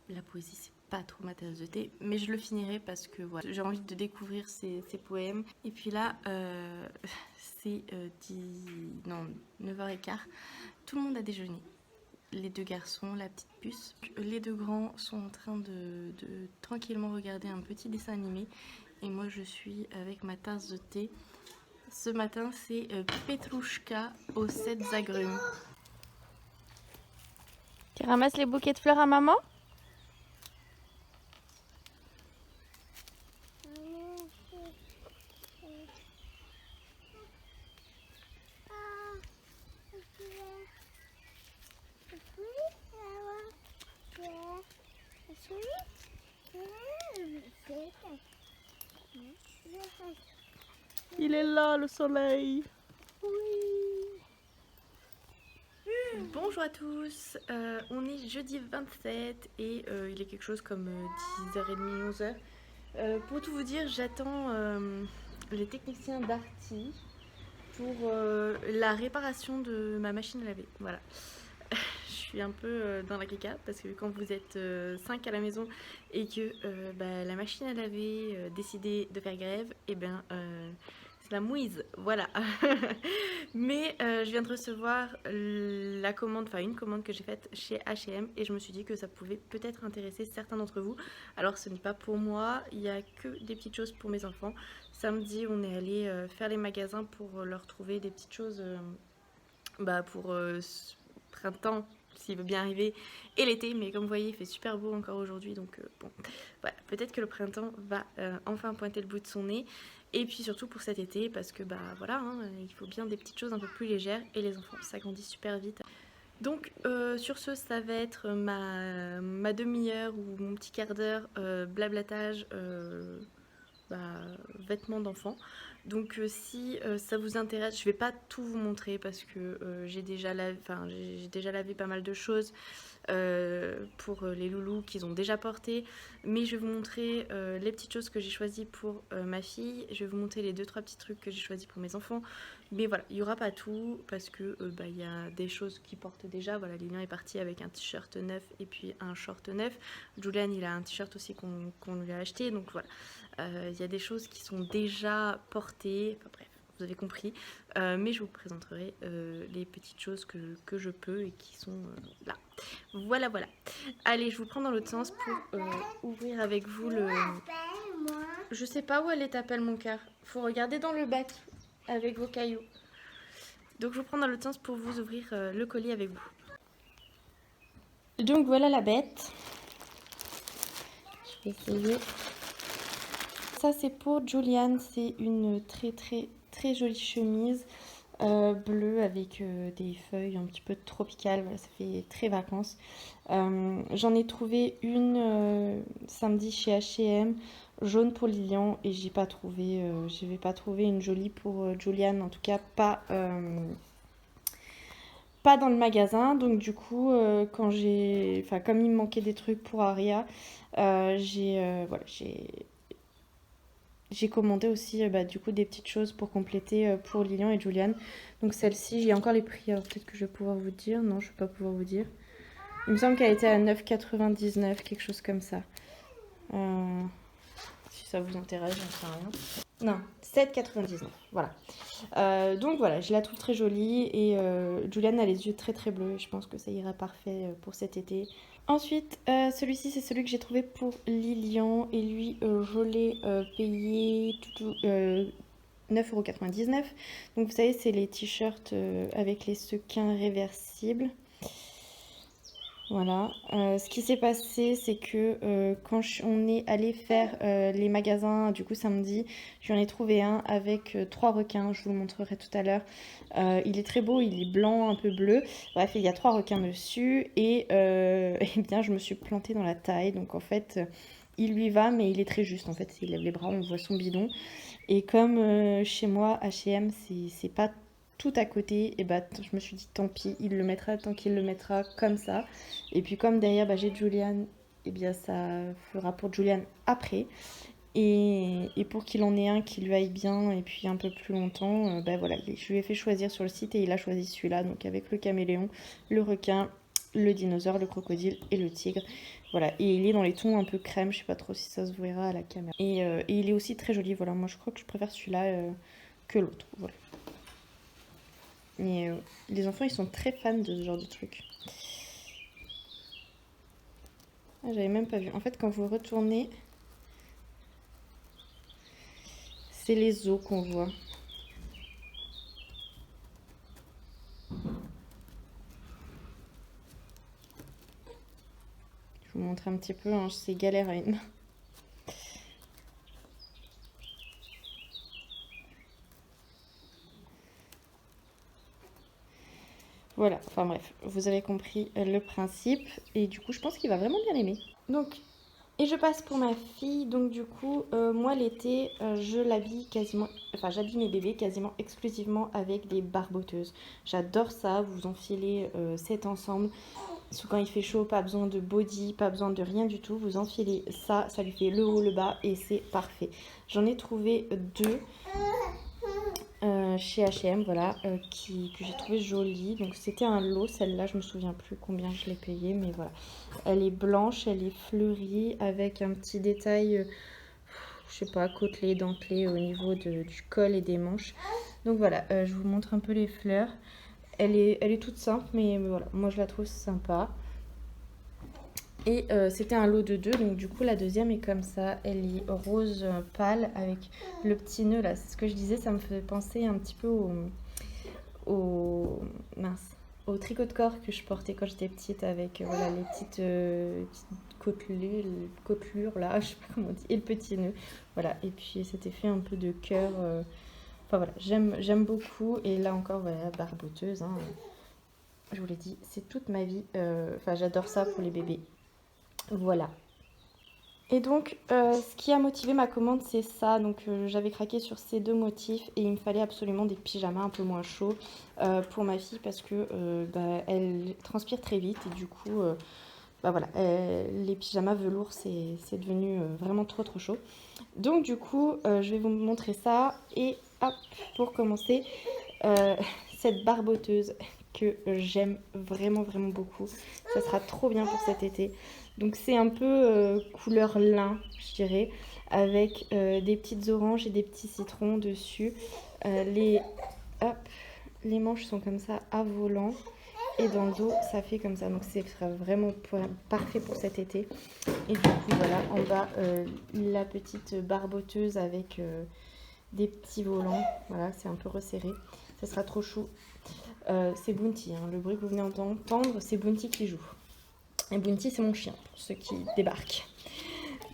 la poésie, c'est pas trop ma tasse de thé. Mais je le finirai parce que voilà, j'ai envie de découvrir ces poèmes. Et puis là, c'est 9h15. Tout le monde a déjeuné. Les 2 garçons, la petite puce. Les 2 grands sont en train de tranquillement regarder un petit dessin animé. Et moi, je suis avec ma tasse de thé. Ce matin, c'est Petrouchka aux 7 agrumes. Tu ramasses les bouquets de fleurs à maman? Il est là, le soleil. Bonjour à tous, on est jeudi 27 et il est quelque chose comme 10h30, 11h. Pour tout vous dire, j'attends les techniciens d'Arty pour la réparation de ma machine à laver. Voilà. Je suis un peu dans la caca parce que quand vous êtes 5 à la maison et que la machine à laver décidait de faire grève, et ben c'est la mouise, voilà. Mais je viens de recevoir une commande que j'ai faite chez H&M et je me suis dit que ça pouvait peut-être intéresser certains d'entre vous. Alors ce n'est pas pour moi, il n'y a que des petites choses pour mes enfants. Samedi, on est allé faire les magasins pour leur trouver des petites choses pour printemps, s'il veut bien arriver, et l'été, mais comme vous voyez, il fait super beau encore aujourd'hui, donc bon, voilà, peut-être que le printemps va enfin pointer le bout de son nez, et puis surtout pour cet été, parce que voilà, il faut bien des petites choses un peu plus légères, et les enfants, ça grandit super vite. Donc sur ce, ça va être ma demi-heure ou mon petit quart d'heure blablatage, vêtements d'enfant. Donc si ça vous intéresse, je vais pas tout vous montrer parce que j'ai déjà lavé pas mal de choses pour les loulous qu'ils ont déjà portés, mais je vais vous montrer les petites choses que j'ai choisies pour ma fille. Je vais vous montrer les 2-3 petits trucs que j'ai choisis pour mes enfants, mais voilà, il y aura pas tout parce que il y a des choses qu'ils portent déjà. Voilà, Lilian est parti avec un t-shirt neuf et puis un short neuf. Julian, il a un t-shirt aussi qu'on lui a acheté, donc voilà. Il y a des choses qui sont déjà portées, enfin bref, vous avez compris, mais je vous présenterai les petites choses que je peux et qui sont là. Voilà. Allez, je vous prends dans l'autre sens pour ouvrir avec vous le... Je sais pas où elle est ta pelle, mon cœur. Faut regarder dans le bac avec vos cailloux. Donc je vous prends dans l'autre sens pour vous ouvrir le colis avec vous. Donc voilà la bête. Je vais essayer. Ça c'est pour Julian, c'est une très jolie chemise bleue avec des feuilles un petit peu tropicales, voilà, ça fait très vacances. J'en ai trouvé une samedi chez H&M, jaune pour Lilian, et j'avais pas trouvé une jolie pour Julian, en tout cas pas dans le magasin. Donc du coup comme il me manquait des trucs pour Aria, j'ai commandé aussi du coup des petites choses pour compléter pour Lilian et Julian. Donc celle-ci, j'ai encore les prix, alors peut-être que je vais pouvoir vous dire. Non, je ne vais pas pouvoir vous dire. Il me semble qu'elle était à 9,99, quelque chose comme ça. Si ça vous intéresse, j'en sais rien. Non, 7,99, voilà. Donc voilà, je la trouve très jolie et Julian a les yeux très bleus. Je pense que ça ira parfait pour cet été. Ensuite, celui-ci, c'est celui que j'ai trouvé pour Lilian. Et lui, je l'ai payé 9,99 €. Donc, vous savez, c'est les t-shirts avec les sequins réversibles. Voilà. Ce qui s'est passé, c'est que quand on est allé faire les magasins, du coup samedi, j'en ai trouvé un avec 3 requins. Je vous le montrerai tout à l'heure. Il est très beau, il est blanc, un peu bleu. Bref, il y a 3 requins dessus et eh bien, je me suis plantée dans la taille. Donc en fait, il lui va, mais il est très juste. En fait, s'il lève les bras, on voit son bidon. Et comme chez moi, H&M, c'est pas tout à côté, et bah je me suis dit tant pis, il le mettra tant qu'il le mettra comme ça. Et puis comme derrière j'ai Julian, et bien ça fera pour Julian après. Et pour qu'il en ait un qui lui aille bien et puis un peu plus longtemps, bah voilà, je lui ai fait choisir sur le site et il a choisi celui-là, donc avec le caméléon, le requin, le dinosaure, le crocodile et le tigre. Voilà, et il est dans les tons un peu crème, je sais pas trop si ça se verra à la caméra. Et il est aussi très joli, voilà, moi je crois que je préfère celui-là que l'autre, voilà. Mais les enfants ils sont très fans de ce genre de truc. Ah, j'avais même pas vu. En fait, quand vous retournez, c'est les os qu'on voit. Je vous montre un petit peu, hein, c'est galère à une main. Voilà, enfin bref, vous avez compris le principe. Et du coup, je pense qu'il va vraiment bien aimer. Donc, et je passe pour ma fille. Donc du coup, moi l'été, je l'habille quasiment... Enfin, j'habille mes bébés quasiment exclusivement avec des barboteuses. J'adore ça, vous enfilez cet ensemble. Quand il fait chaud, pas besoin de body, pas besoin de rien du tout. Vous enfilez ça, ça lui fait le haut, le bas et c'est parfait. J'en ai trouvé 2 chez H&M, voilà, que j'ai trouvé jolie. Donc c'était un lot, celle-là, je me souviens plus combien je l'ai payée, mais voilà. Elle est blanche, elle est fleurie avec un petit détail, je sais pas, côtelé, dentelé au niveau du col et des manches. Donc voilà, je vous montre un peu les fleurs. Elle est toute simple, mais voilà, moi je la trouve sympa. Et c'était un lot de 2, donc du coup la deuxième est comme ça, elle est rose pâle avec le petit nœud là, c'est ce que je disais, ça me fait penser un petit peu au tricot de corps que je portais quand j'étais petite avec voilà, les petites côtelures là, je sais pas comment on dit, et le petit nœud, voilà, et puis cet effet un peu de cœur, enfin voilà, j'aime beaucoup, et là encore voilà, barboteuse, hein. Je vous l'ai dit, c'est toute ma vie, enfin j'adore ça pour les bébés. Voilà. Et donc, ce qui a motivé ma commande, c'est ça. Donc, j'avais craqué sur ces 2 motifs et il me fallait absolument des pyjamas un peu moins chauds pour ma fille parce que elle transpire très vite et du coup, voilà, les pyjamas velours, c'est devenu vraiment trop chaud. Donc, du coup, je vais vous montrer ça et hop, pour commencer, cette barboteuse que j'aime vraiment beaucoup. Ça sera trop bien pour cet été. Donc c'est un peu couleur lin, je dirais, avec des petites oranges et des petits citrons dessus. Les manches sont comme ça à volant et dans le dos ça fait comme ça. Donc c'est vraiment parfait pour cet été. Et du coup voilà, en bas la petite barboteuse avec des petits volants. Voilà, c'est un peu resserré. Ça sera trop chou. C'est Bounty, hein. Le bruit que vous venez d'entendre, c'est Bounty qui joue. Et Bounty, c'est mon chien, pour ceux qui débarquent.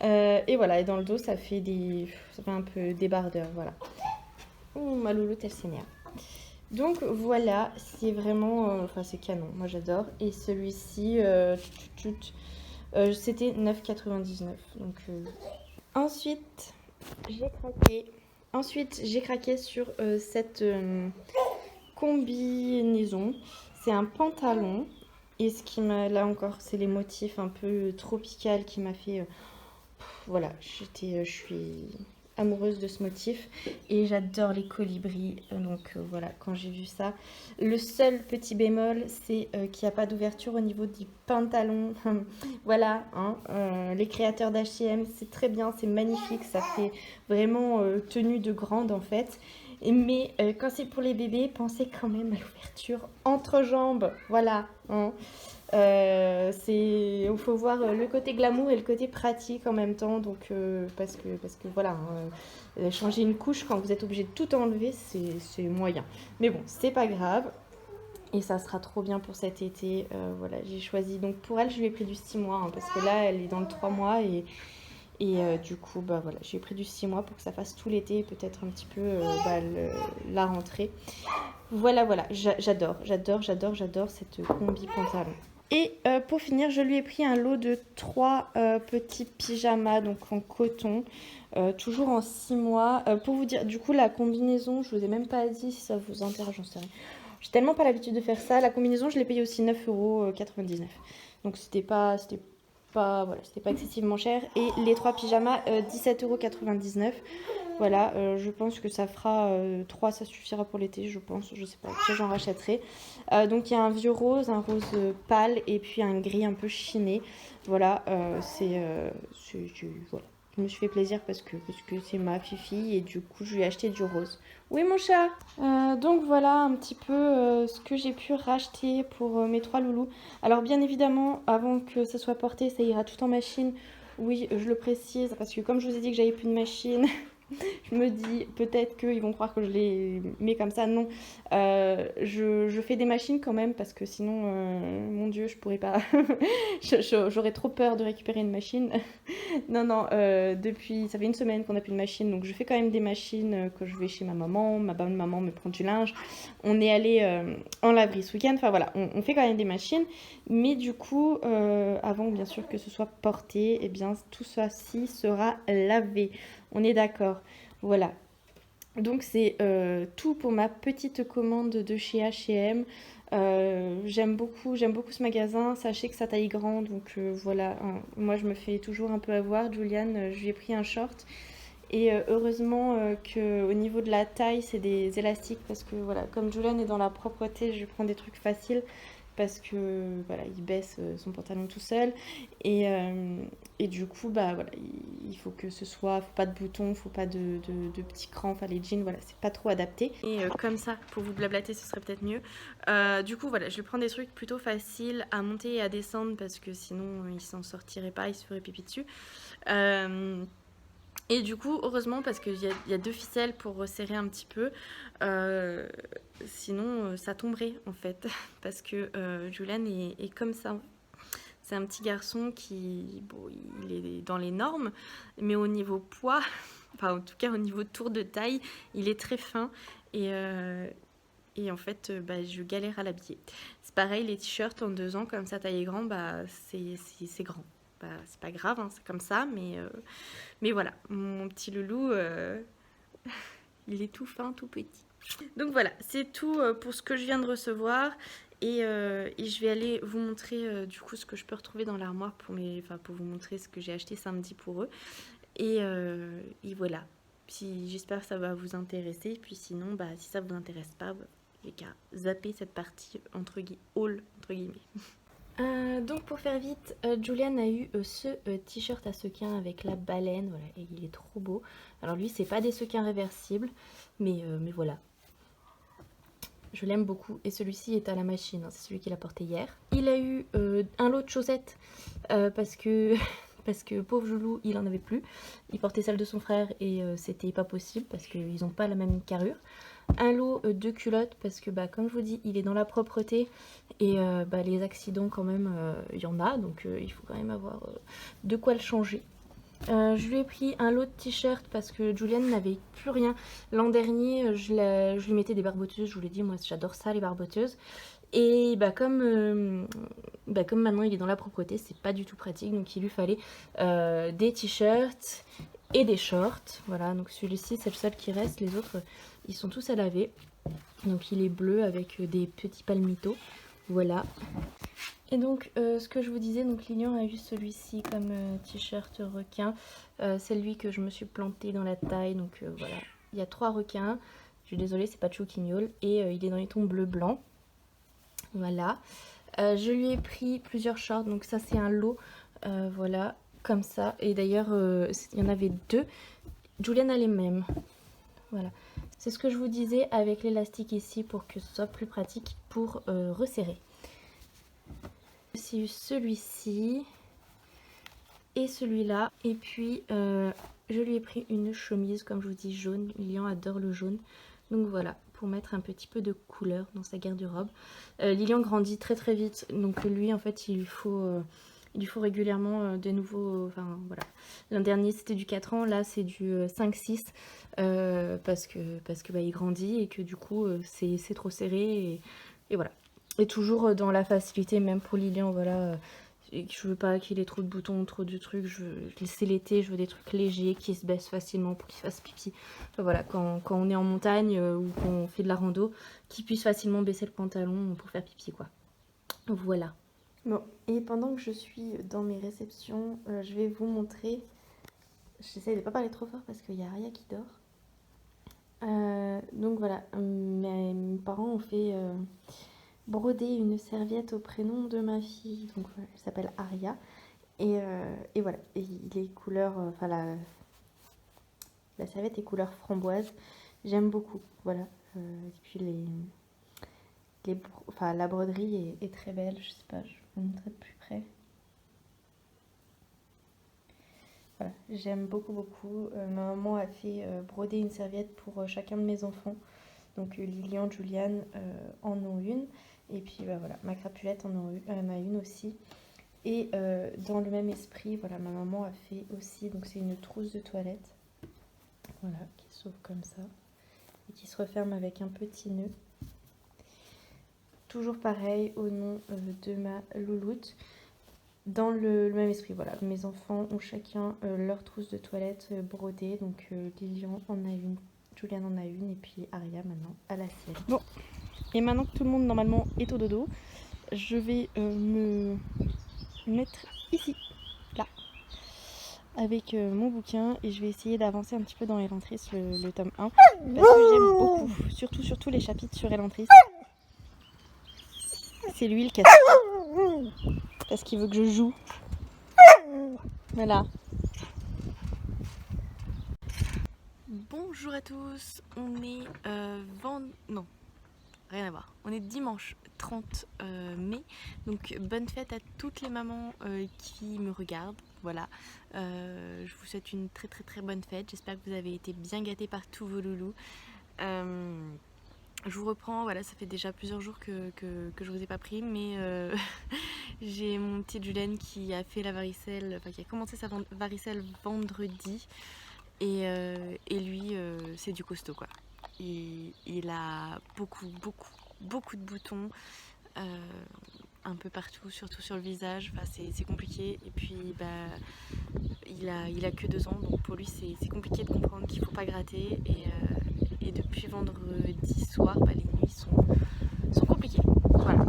Et voilà, et dans le dos, ça fait un peu débardeur, voilà. Oh, ma louloute, elle s'énerve. Donc voilà, c'est vraiment... Enfin, c'est canon, moi j'adore. Et celui-ci, c'était 9,99. Donc, Ensuite, j'ai craqué sur cette combinaison. C'est un pantalon. Et ce qui m'a, là encore, c'est les motifs un peu tropical qui m'a fait... voilà, je suis amoureuse de ce motif. Et j'adore les colibris. Donc voilà, quand j'ai vu ça. Le seul petit bémol, c'est qu'il n'y a pas d'ouverture au niveau du pantalon. Voilà, hein, les créateurs d'H&M, c'est très bien, c'est magnifique. Ça fait vraiment tenue de grande en fait. Mais quand c'est pour les bébés, pensez quand même à l'ouverture entre jambes. Voilà. Hein. Il faut voir le côté glamour et le côté pratique en même temps. Donc, parce que voilà, hein, changer une couche quand vous êtes obligé de tout enlever, c'est moyen. Mais bon, c'est pas grave. Et ça sera trop bien pour cet été. Voilà, j'ai choisi. Donc pour elle, je lui ai pris du 6 mois. Hein, parce que là, elle est dans le 3 mois. Et du coup, bah voilà, j'ai pris du 6 mois pour que ça fasse tout l'été et peut-être un petit peu la rentrée. Voilà, j'adore cette combi pantalon. Et pour finir, je lui ai pris un lot de 3 petits pyjamas, donc en coton, toujours en 6 mois. Pour vous dire, du coup, la combinaison, je vous ai même pas dit si ça vous intéresse, j'en sais rien. J'ai tellement pas l'habitude de faire ça. La combinaison, je l'ai payée aussi 9,99 €. Donc c'était pas excessivement cher. Et les 3 pyjamas, 17,99 €. Voilà, je pense que ça fera 3, ça suffira pour l'été, je pense, je sais pas, après j'en rachèterai. Donc il y a un vieux rose, un rose pâle et puis un gris un peu chiné. Voilà, voilà. Je me suis fait plaisir parce que c'est ma fifi et du coup je lui ai acheté du rose. Oui mon chat. Donc voilà un petit peu ce que j'ai pu racheter pour mes 3 loulous. Alors bien évidemment, avant que ça soit porté, ça ira tout en machine. Oui, je le précise parce que comme je vous ai dit que j'avais plus de machine... Je me dis peut-être qu'ils vont croire que je les mets comme ça. Non, je fais des machines quand même parce que sinon, mon Dieu, je pourrais pas. J'aurais trop peur de récupérer une machine. Non, depuis, ça fait une semaine qu'on n'a plus de machine, donc je fais quand même des machines que je vais chez ma maman. Ma bonne maman me prend du linge. On est allé en laverie ce week-end. Enfin voilà, on fait quand même des machines. Mais du coup, avant bien sûr que ce soit porté, eh bien tout ça-ci sera lavé. On est d'accord. Voilà. Donc c'est tout pour ma petite commande de chez H&M. J'aime beaucoup ce magasin. Sachez que sa taille grande, donc voilà. Moi je me fais toujours un peu avoir. Juliane, je lui ai pris un short. Et heureusement qu'au niveau de la taille, c'est des élastiques parce que voilà, comme Julian est dans la propreté, je prends des trucs faciles parce que voilà, il baisse son pantalon tout seul et du coup bah voilà, il faut que ce soit, faut pas de boutons, faut pas de petits crans, enfin les jeans voilà, c'est pas trop adapté. Et comme ça, pour vous blablater, ce serait peut-être mieux. Du coup voilà, je vais prendre des trucs plutôt faciles à monter et à descendre parce que sinon il s'en sortirait pas, il se ferait pipi dessus. Et du coup, heureusement, parce qu'il y a 2 ficelles pour resserrer un petit peu. Sinon, ça tomberait, en fait. Parce que Julian est comme ça. C'est un petit garçon qui... Bon, il est dans les normes. Mais au niveau poids, enfin, en tout cas, au niveau tour de taille, il est très fin. Et en fait, je galère à l'habiller. C'est pareil, les t-shirts en 2 ans, comme sa taille est grande, c'est grand. C'est pas grave, hein, c'est comme ça, mais voilà, mon petit loulou, il est tout fin, tout petit. Donc voilà, c'est tout pour ce que je viens de recevoir. Et je vais aller vous montrer du coup ce que je peux retrouver dans l'armoire pour vous montrer ce que j'ai acheté samedi pour eux. Et voilà, j'espère que ça va vous intéresser. Puis sinon, si ça vous intéresse pas, il n'y a qu'à zapper cette partie haul entre guillemets. Donc pour faire vite, Julian a eu ce t-shirt à sequins avec la baleine, voilà, et il est trop beau. Alors lui c'est pas des sequins réversibles, mais voilà. Je l'aime beaucoup et celui-ci est à la machine, hein, c'est celui qu'il a porté hier. Il a eu un lot de chaussettes parce que pauvre Joulou il en avait plus. Il portait celle de son frère et c'était pas possible parce qu'ils n'ont pas la même carrure. Un lot de culottes parce que comme je vous dis il est dans la propreté et les accidents quand même il y en a donc il faut quand même avoir de quoi le changer. Je lui ai pris un lot de t-shirts parce que Julian n'avait plus rien. L'an dernier je lui mettais des barboteuses, je vous l'ai dit, moi j'adore ça les barboteuses. Et comme maintenant il est dans la propreté, c'est pas du tout pratique, donc il lui fallait des t-shirts et des shorts. Voilà, donc celui-ci c'est le seul qui reste, les autres ils sont tous à laver. Donc il est bleu avec des petits palmitos, voilà. Et donc ce que je vous disais, donc Lilian a eu celui-ci comme t-shirt requin. C'est lui que je me suis planté dans la taille, donc voilà. Il y a 3 requins, je suis désolée c'est pas Chouquignol, et il est dans les tons bleu-blanc. Voilà. Je lui ai pris plusieurs shorts, donc ça c'est un lot, voilà, comme ça. Et d'ailleurs il y en avait 2, Julian a les mêmes. Voilà, c'est ce que je vous disais avec l'élastique ici pour que ce soit plus pratique pour resserrer. J'ai aussi eu celui-ci et celui-là. Et puis je lui ai pris une chemise, comme je vous dis, jaune. Lilian adore le jaune. Donc voilà, pour mettre un petit peu de couleur dans sa garde-robe. Lilian grandit très très vite. Donc lui en fait il lui faut régulièrement des nouveaux, enfin voilà. L'an dernier c'était du 4 ans, là c'est du 5-6 parce que il grandit et que du coup c'est trop serré et voilà. Et toujours dans la facilité, même pour Lilian, voilà. Et je veux pas qu'il ait trop de boutons, trop de trucs. C'est l'été, je veux des trucs légers qui se baissent facilement pour qu'il fasse pipi. Enfin, voilà, quand on est en montagne ou qu'on fait de la rando, qu'il puisse facilement baisser le pantalon pour faire pipi, quoi. Voilà. Bon, et pendant que je suis dans mes réceptions, je vais vous montrer. J'essaie de pas parler trop fort parce qu'il y a Aria qui dort. Donc voilà, mes parents ont fait broder une serviette au prénom de ma fille. Donc voilà, elle s'appelle Aria. Et voilà, et il est couleur, enfin la serviette est couleur framboise. J'aime beaucoup, voilà. Et puis la broderie est très belle. Je sais pas, je vais vous montrer de plus près. Voilà, j'aime beaucoup, beaucoup. Ma maman a fait broder une serviette pour chacun de mes enfants. Donc Lilian, Juliane en ont une. Et puis bah, voilà, ma crapulette en a une aussi. Et dans le même esprit, voilà, ma maman a fait aussi, donc c'est une trousse de toilette. Voilà, qui s'ouvre comme ça. Et qui se referme avec un petit nœud. Toujours pareil, au nom de ma louloute. Dans le même esprit, voilà, mes enfants ont chacun leur trousse de toilette brodée. Donc Lilian en a une, Juliane en a une, et puis Aria maintenant à la sienne. Bon, et maintenant que tout le monde normalement est au dodo, je vais me mettre ici, là, avec mon bouquin, et je vais essayer d'avancer un petit peu dans Elantris, le tome 1, parce que j'aime beaucoup, surtout les chapitres sur Elantris. C'est lui le casse. Parce qu'il veut que je joue. Voilà. Bonjour à tous. On est non, rien à voir. On est dimanche 30 mai. Donc bonne fête à toutes les mamans qui me regardent. Voilà. Je vous souhaite une très très très bonne fête. J'espère que vous avez été bien gâtés par tous vos loulous. Je vous reprends, voilà, ça fait déjà plusieurs jours que je vous ai pas pris, mais j'ai mon petit Julien qui a fait la varicelle, enfin qui a commencé sa varicelle vendredi, et lui c'est du costaud quoi. Il a beaucoup de boutons, un peu partout, surtout sur le visage, enfin, c'est compliqué, et puis bah, il a que 2 ans, donc pour lui c'est compliqué de comprendre qu'il faut pas gratter, et depuis vendredi soir, bah, les nuits sont compliquées. Voilà,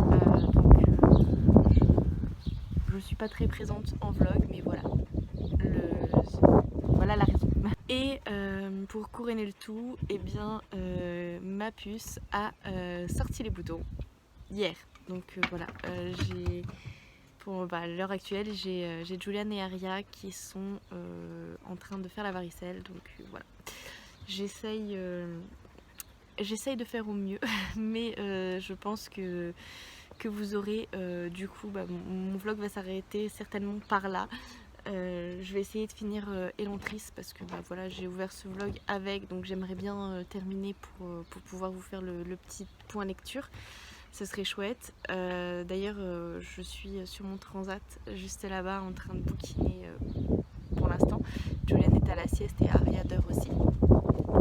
je suis pas très présente en vlog, mais voilà, voilà la raison. Et pour couronner le tout, eh bien, ma puce a sorti les boutons hier. Donc voilà, pour l'heure actuelle, j'ai Juliane et Aria qui sont en train de faire la varicelle. Donc voilà, j'essaye de faire au mieux, mais je pense que vous aurez du coup, bah, mon vlog va s'arrêter certainement par là. Je vais essayer de finir Elantris parce que bah, voilà, j'ai ouvert ce vlog avec, donc j'aimerais bien terminer pour pouvoir vous faire le petit point lecture. Ce serait chouette. D'ailleurs, je suis sur mon transat juste là-bas en train de bouquiner pour l'instant. Juliane est à la sieste et Aria dort aussi.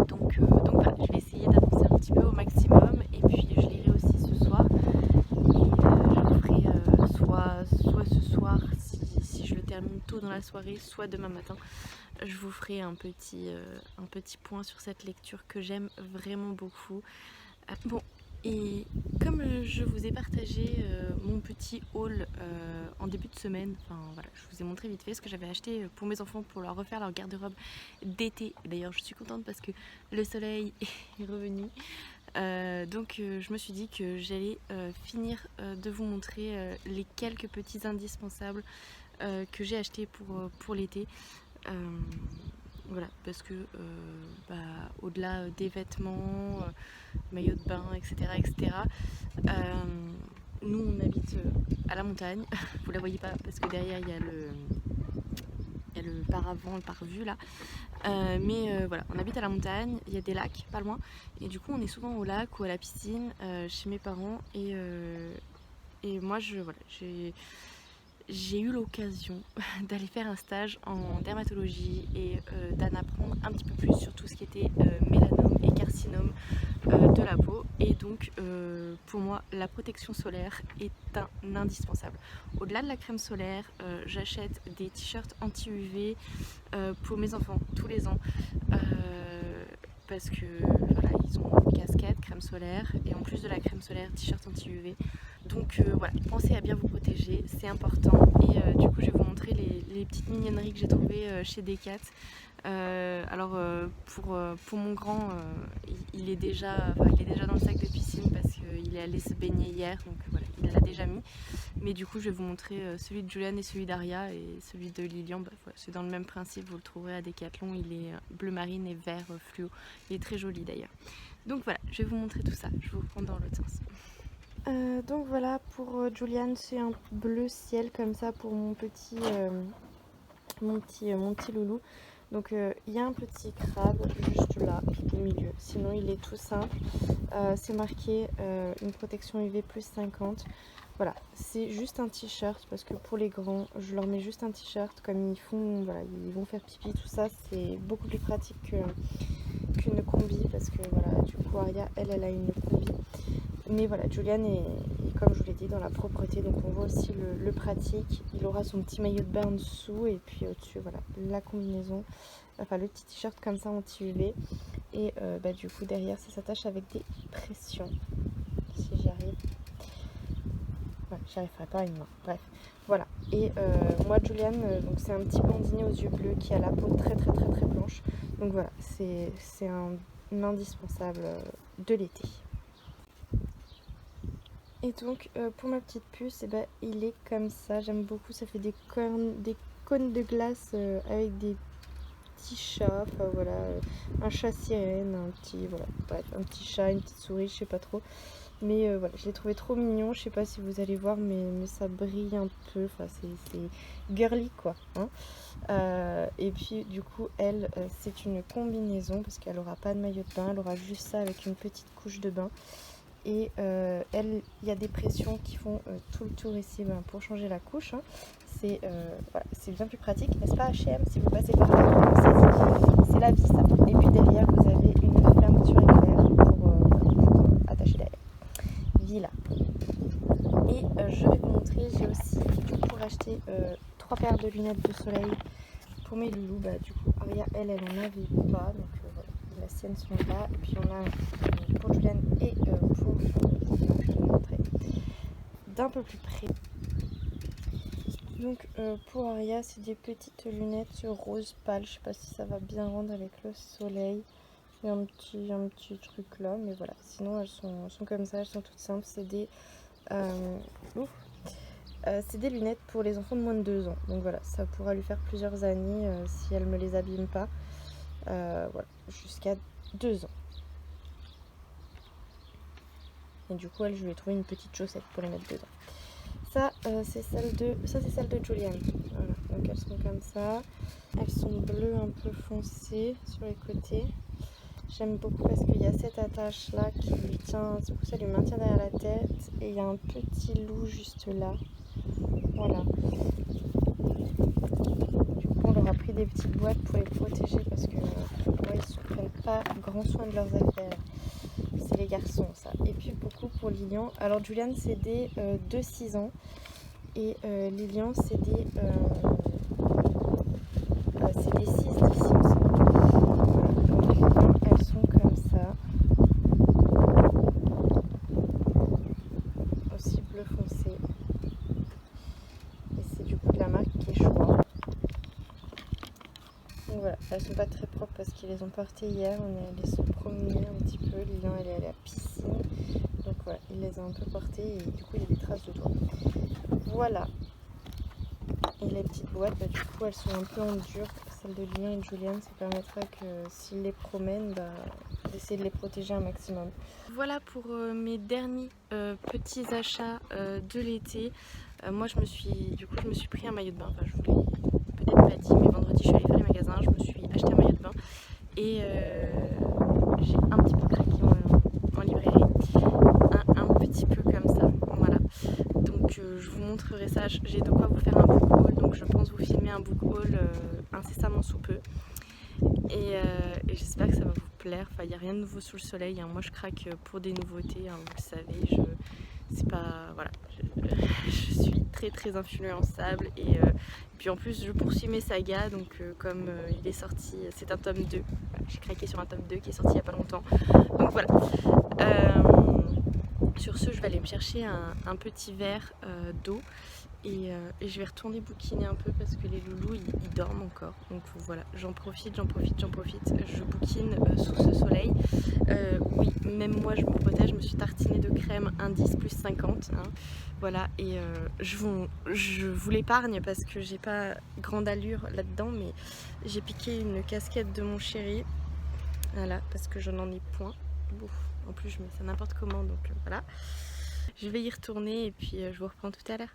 Donc voilà, je vais essayer d'avancer un petit peu au maximum, et puis je lirai aussi ce soir. Et je ferai soit ce soir si je le termine tôt dans la soirée, soit demain matin. Je vous ferai un petit point sur cette lecture que j'aime vraiment beaucoup. Bon. Et comme je vous ai partagé mon petit haul en début de semaine, enfin voilà, je vous ai montré vite fait ce que j'avais acheté pour mes enfants pour leur refaire leur garde-robe d'été. D'ailleurs, je suis contente parce que le soleil est revenu. Donc je me suis dit que j'allais finir de vous montrer les quelques petits indispensables que j'ai achetés pour l'été. Voilà, parce que au-delà des vêtements, maillots de bain, etc. Nous on habite à la montagne, vous la voyez pas parce que derrière il y a le paravent, le pare-vue là. Mais voilà, on habite à la montagne, il y a des lacs pas loin, et du coup on est souvent au lac ou à la piscine chez mes parents, et moi j'ai eu l'occasion d'aller faire un stage en dermatologie et d'en apprendre un petit peu plus sur tout ce qui était mélanome et carcinome de la peau. Et donc pour moi la protection solaire est un indispensable. Au-delà de la crème solaire, j'achète des t-shirts anti-UV pour mes enfants tous les ans. Parce que voilà, ils ont casquette, crème solaire et en plus de la crème solaire, t-shirt anti-UV. Donc voilà, pensez à bien vous protéger, c'est important. Et du coup, je vais vous montrer les petites mignonneries que j'ai trouvées chez Decat. Pour mon grand, il est déjà dans le sac de piscine parce qu'il est allé se baigner hier, donc voilà, il l'a déjà mis. Mais du coup, je vais vous montrer celui de Julian et celui d'Aria, et celui de Lilian, bah, voilà, c'est dans le même principe, vous le trouverez à Decathlon. Il est bleu marine et vert fluo, il est très joli d'ailleurs. Donc voilà, je vais vous montrer tout ça, je vous prends dans l'autre sens. Donc voilà, pour Julian, c'est un bleu ciel comme ça pour mon petit loulou. Donc il y a un petit crabe juste là au milieu, sinon il est tout simple. C'est marqué une protection UV plus 50. Voilà, c'est juste un t-shirt parce que pour les grands, je leur mets juste un t-shirt comme ils vont faire pipi, tout ça, c'est beaucoup plus pratique qu'une combi parce que voilà, du coup Aria elle a une combi. Mais voilà, Julian est comme je vous l'ai dit dans la propreté, donc on voit aussi le pratique. Il aura son petit maillot de bain en dessous et puis au-dessus voilà la combinaison, enfin le petit t-shirt comme ça anti-UV. Et du coup derrière ça s'attache avec des pressions, si j'y arrive. Ouais, j'y arriverai pas à une main, bref, voilà. Et moi Julian, donc c'est un petit blondinet aux yeux bleus qui a la peau très blanche. Donc voilà, c'est un indispensable de l'été. Et donc pour ma petite puce, il est comme ça, j'aime beaucoup, ça fait des cônes de glace avec des petits chats, enfin voilà, un chat sirène, un petit chat, une petite souris, je sais pas trop. Mais voilà, je l'ai trouvé trop mignon, je sais pas si vous allez voir, mais ça brille un peu, enfin c'est girly quoi. Hein. Et puis du coup, elle, c'est une combinaison parce qu'elle aura pas de maillot de bain, elle aura juste ça avec une petite couche de bain. Et il y a des pressions qui font tout le tour ici pour changer la couche. Hein. C'est bien plus pratique, n'est-ce pas H&M, si vous passez par là, c'est la vie ça. Et puis derrière, vous avez une fermeture éclair pour attacher derrière. Villa. Et je vais vous montrer, j'ai aussi du coup racheté 3 paires de lunettes de soleil pour mes loulous. Du coup, Aria, elle en avait pas, donc voilà, les siennes sont là. Et puis on a pour Julian et pour je vais vous montrer d'un peu plus près. Donc pour Aria, c'est des petites lunettes rose pâle, je sais pas si ça va bien rendre avec le soleil. Il y a un petit truc là, mais voilà, sinon elles sont comme ça, elles sont toutes simples. C'est des lunettes pour les enfants de moins de 2 ans, donc voilà, ça pourra lui faire plusieurs années si elle me les abîme pas, voilà, jusqu'à 2 ans. Et du coup, je lui ai trouvé une petite chaussette pour les mettre dedans. Ça, c'est celle de Julian. Voilà, donc elles sont comme ça. Elles sont bleues un peu foncées sur les côtés. J'aime beaucoup parce qu'il y a cette attache là qui lui tient, du coup ça lui maintient derrière la tête. Et il y a un petit loup juste là. Voilà. Du coup, on leur a pris des petites boîtes pour les protéger parce que ils ne prennent pas grand soin de leurs affaires. C'est les garçons ça. Et puis beaucoup pour Lilian. Alors Julian c'est des 2-6 ans et Lilian c'est des 6-10 ans. Donc Lilian elles sont comme ça. Aussi bleu foncé. Et c'est du coup de la marque Quechua. Donc voilà, elles sont pas très propres parce qu'ils les ont portées hier, on est allé se promener un petit peu, Lilian elle est allée à la piscine, donc voilà, il les a un peu portées et du coup il y a des traces de doigts. Voilà, et les petites boîtes, du coup elles sont un peu en dur, celles de Lilian et de Julian, ça permettra que s'ils les promènent, d'essayer de les protéger un maximum. Voilà pour mes derniers petits achats de l'été. Moi je me suis pris un maillot de bain, enfin je vous l'ai peut-être pas dit, mais vendredi je suis allée faire les magasins, je me suis acheté un maillot de bain et j'ai un petit peu craqué en librairie, un petit peu comme ça, voilà. Donc je vous montrerai ça, j'ai de quoi vous faire un book haul, donc je pense vous filmer un book haul incessamment sous peu et j'espère que ça va vous plaire. Enfin, il n'y a rien de nouveau sous le soleil, hein. Moi je craque pour des nouveautés, hein, vous le savez. C'est pas... Voilà. Je suis très influençable et puis en plus je poursuis mes sagas, donc comme il est sorti, c'est un tome 2. Voilà, j'ai craqué sur un tome 2 qui est sorti il n'y a pas longtemps. Donc voilà. Sur ce, je vais aller me chercher un petit verre d'eau et je vais retourner bouquiner un peu parce que les loulous ils dorment encore. Donc voilà, j'en profite. Je bouquine sous ce soleil. Oui, même moi je me protège, je me suis tartinée de crème indice plus 50. Hein. Voilà, et je vous l'épargne parce que j'ai pas grande allure là-dedans, mais j'ai piqué une casquette de mon chéri. Voilà, parce que je n'en ai point. Ouf. En plus, je mets ça n'importe comment, donc voilà. Je vais y retourner et puis je vous reprends tout à l'heure.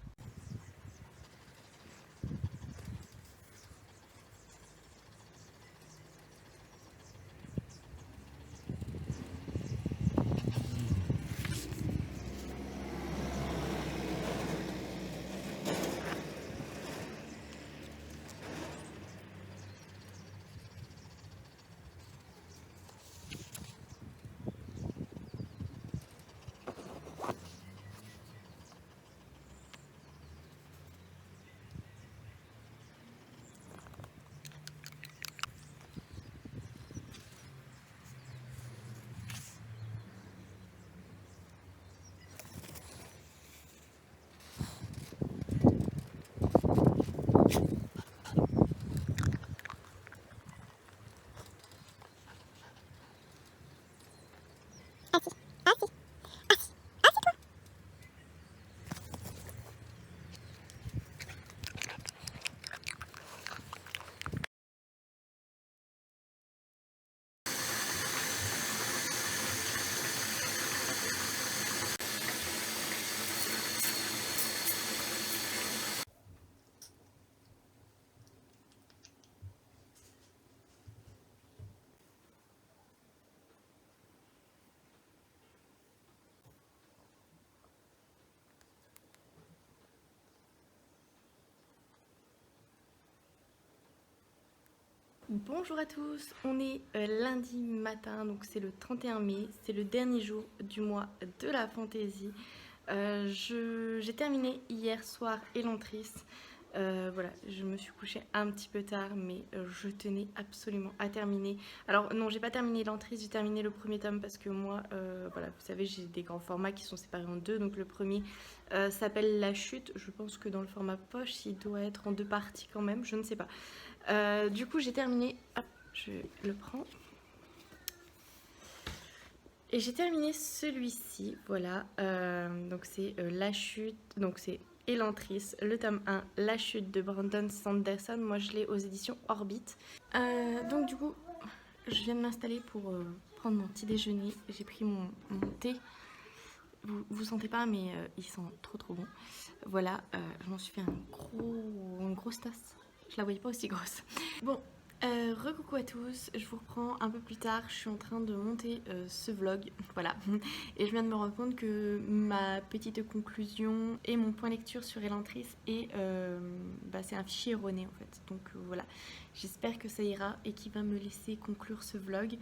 Bonjour à tous, on est lundi matin, donc c'est le 31 mai, c'est le dernier jour du mois de la fantaisie. J'ai terminé hier soir Elantris. Voilà, je me suis couchée un petit peu tard, mais je tenais absolument à terminer. Alors non, j'ai pas terminé Elantris, j'ai terminé le premier tome parce que moi, voilà, vous savez, j'ai des grands formats qui sont séparés en deux. Donc le premier s'appelle La Chute. Je pense que dans le format poche, il doit être en deux parties quand même, je ne sais pas. Du coup, j'ai terminé. Hop, je le prends. Et j'ai terminé celui-ci, voilà. Donc c'est La Chute, donc c'est Elantris, le tome 1, La Chute de Brandon Sanderson. Moi, je l'ai aux éditions Orbit. Donc du coup, je viens de m'installer pour prendre mon petit déjeuner. J'ai pris mon thé. Vous sentez pas, mais il sent trop bon. Voilà, je m'en suis fait une grosse tasse. Je la voyais pas aussi grosse. Bon, recoucou à tous, je vous reprends un peu plus tard. Je suis en train de monter ce vlog, voilà. Et je viens de me rendre compte que ma petite conclusion et mon point lecture sur Elantris c'est un fichier erroné en fait. Donc voilà, j'espère que ça ira et qu'il va me laisser conclure ce vlog.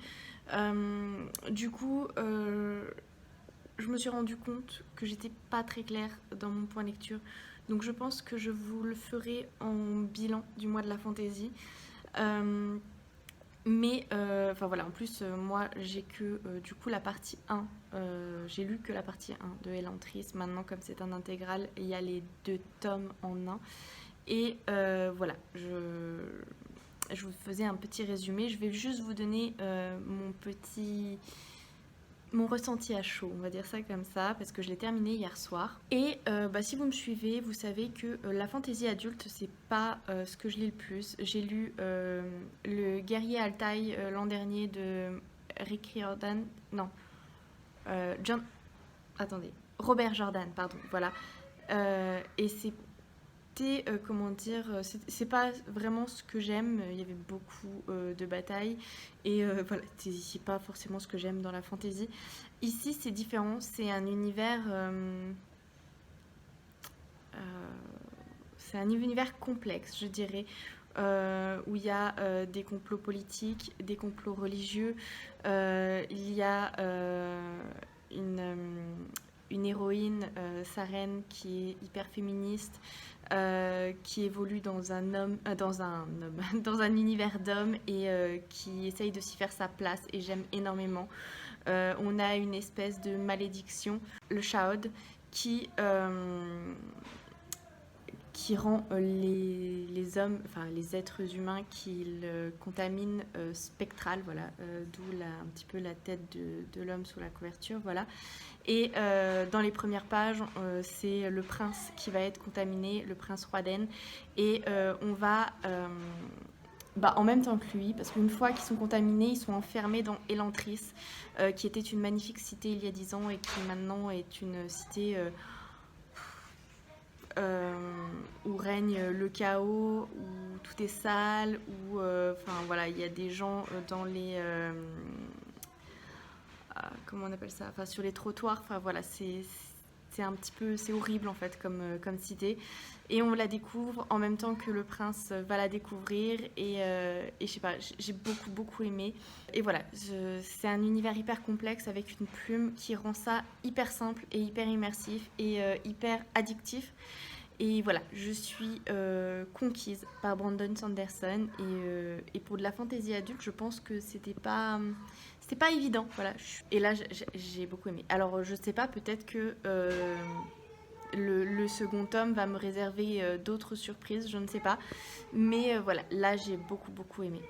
Du coup, je me suis rendu compte que j'étais pas très claire dans mon point lecture. Donc je pense que je vous le ferai en bilan du mois de la fantaisie. Enfin voilà, en plus moi j'ai que du coup la partie 1, j'ai lu que la partie 1 de Elantris. Maintenant comme c'est un intégral, il y a les 2 tomes en 1. Et voilà, je vous faisais un petit résumé. Je vais juste vous donner mon ressenti à chaud, on va dire ça comme ça, parce que je l'ai terminé hier soir. Et si vous me suivez, vous savez que la fantaisie adulte, c'est pas ce que je lis le plus. J'ai lu Le Guerrier Altaï l'an dernier de Rick Riordan, non, Robert Jordan, pardon, voilà. Et comment dire, c'est pas vraiment ce que j'aime. Il y avait beaucoup de batailles et voilà, c'est pas forcément ce que j'aime dans la fantaisie. Ici c'est différent, c'est un univers complexe, je dirais. où il y a des complots politiques, des complots religieux. Il y a une héroïne, Saren, qui est hyper féministe, qui évolue dans dans un univers d'hommes et qui essaye de s'y faire sa place, et j'aime énormément. On a une espèce de malédiction, le Shaod, qui rend les hommes, enfin les êtres humains qu'il contamine spectral, voilà, d'où un petit peu la tête de l'homme sous la couverture, voilà. Et dans les premières pages, c'est le prince qui va être contaminé, le prince Roiden, et on va en même temps que lui, parce qu'une fois qu'ils sont contaminés, ils sont enfermés dans Elantris, qui était une magnifique cité il y a 10 ans et qui maintenant est une cité où règne le chaos, où tout est sale, où voilà, il y a des gens dans les comment on appelle ça, enfin sur les trottoirs, enfin voilà, c'est un petit peu, c'est horrible en fait comme cité, et on la découvre en même temps que le prince va la découvrir, et je sais pas, j'ai beaucoup aimé, et voilà, c'est un univers hyper complexe avec une plume qui rend ça hyper simple et hyper immersif et hyper addictif. Et voilà, je suis conquise par Brandon Sanderson, et pour de la fantasy adulte, je pense que c'était pas évident, voilà. Et là, j'ai beaucoup aimé. Alors, je sais pas, peut-être que le second tome va me réserver d'autres surprises, je ne sais pas. Mais voilà, là, j'ai beaucoup aimé.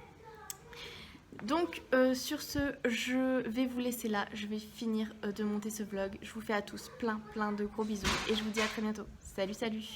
Donc, sur ce, je vais vous laisser là. Je vais finir de monter ce vlog. Je vous fais à tous plein de gros bisous. Et je vous dis à très bientôt. Salut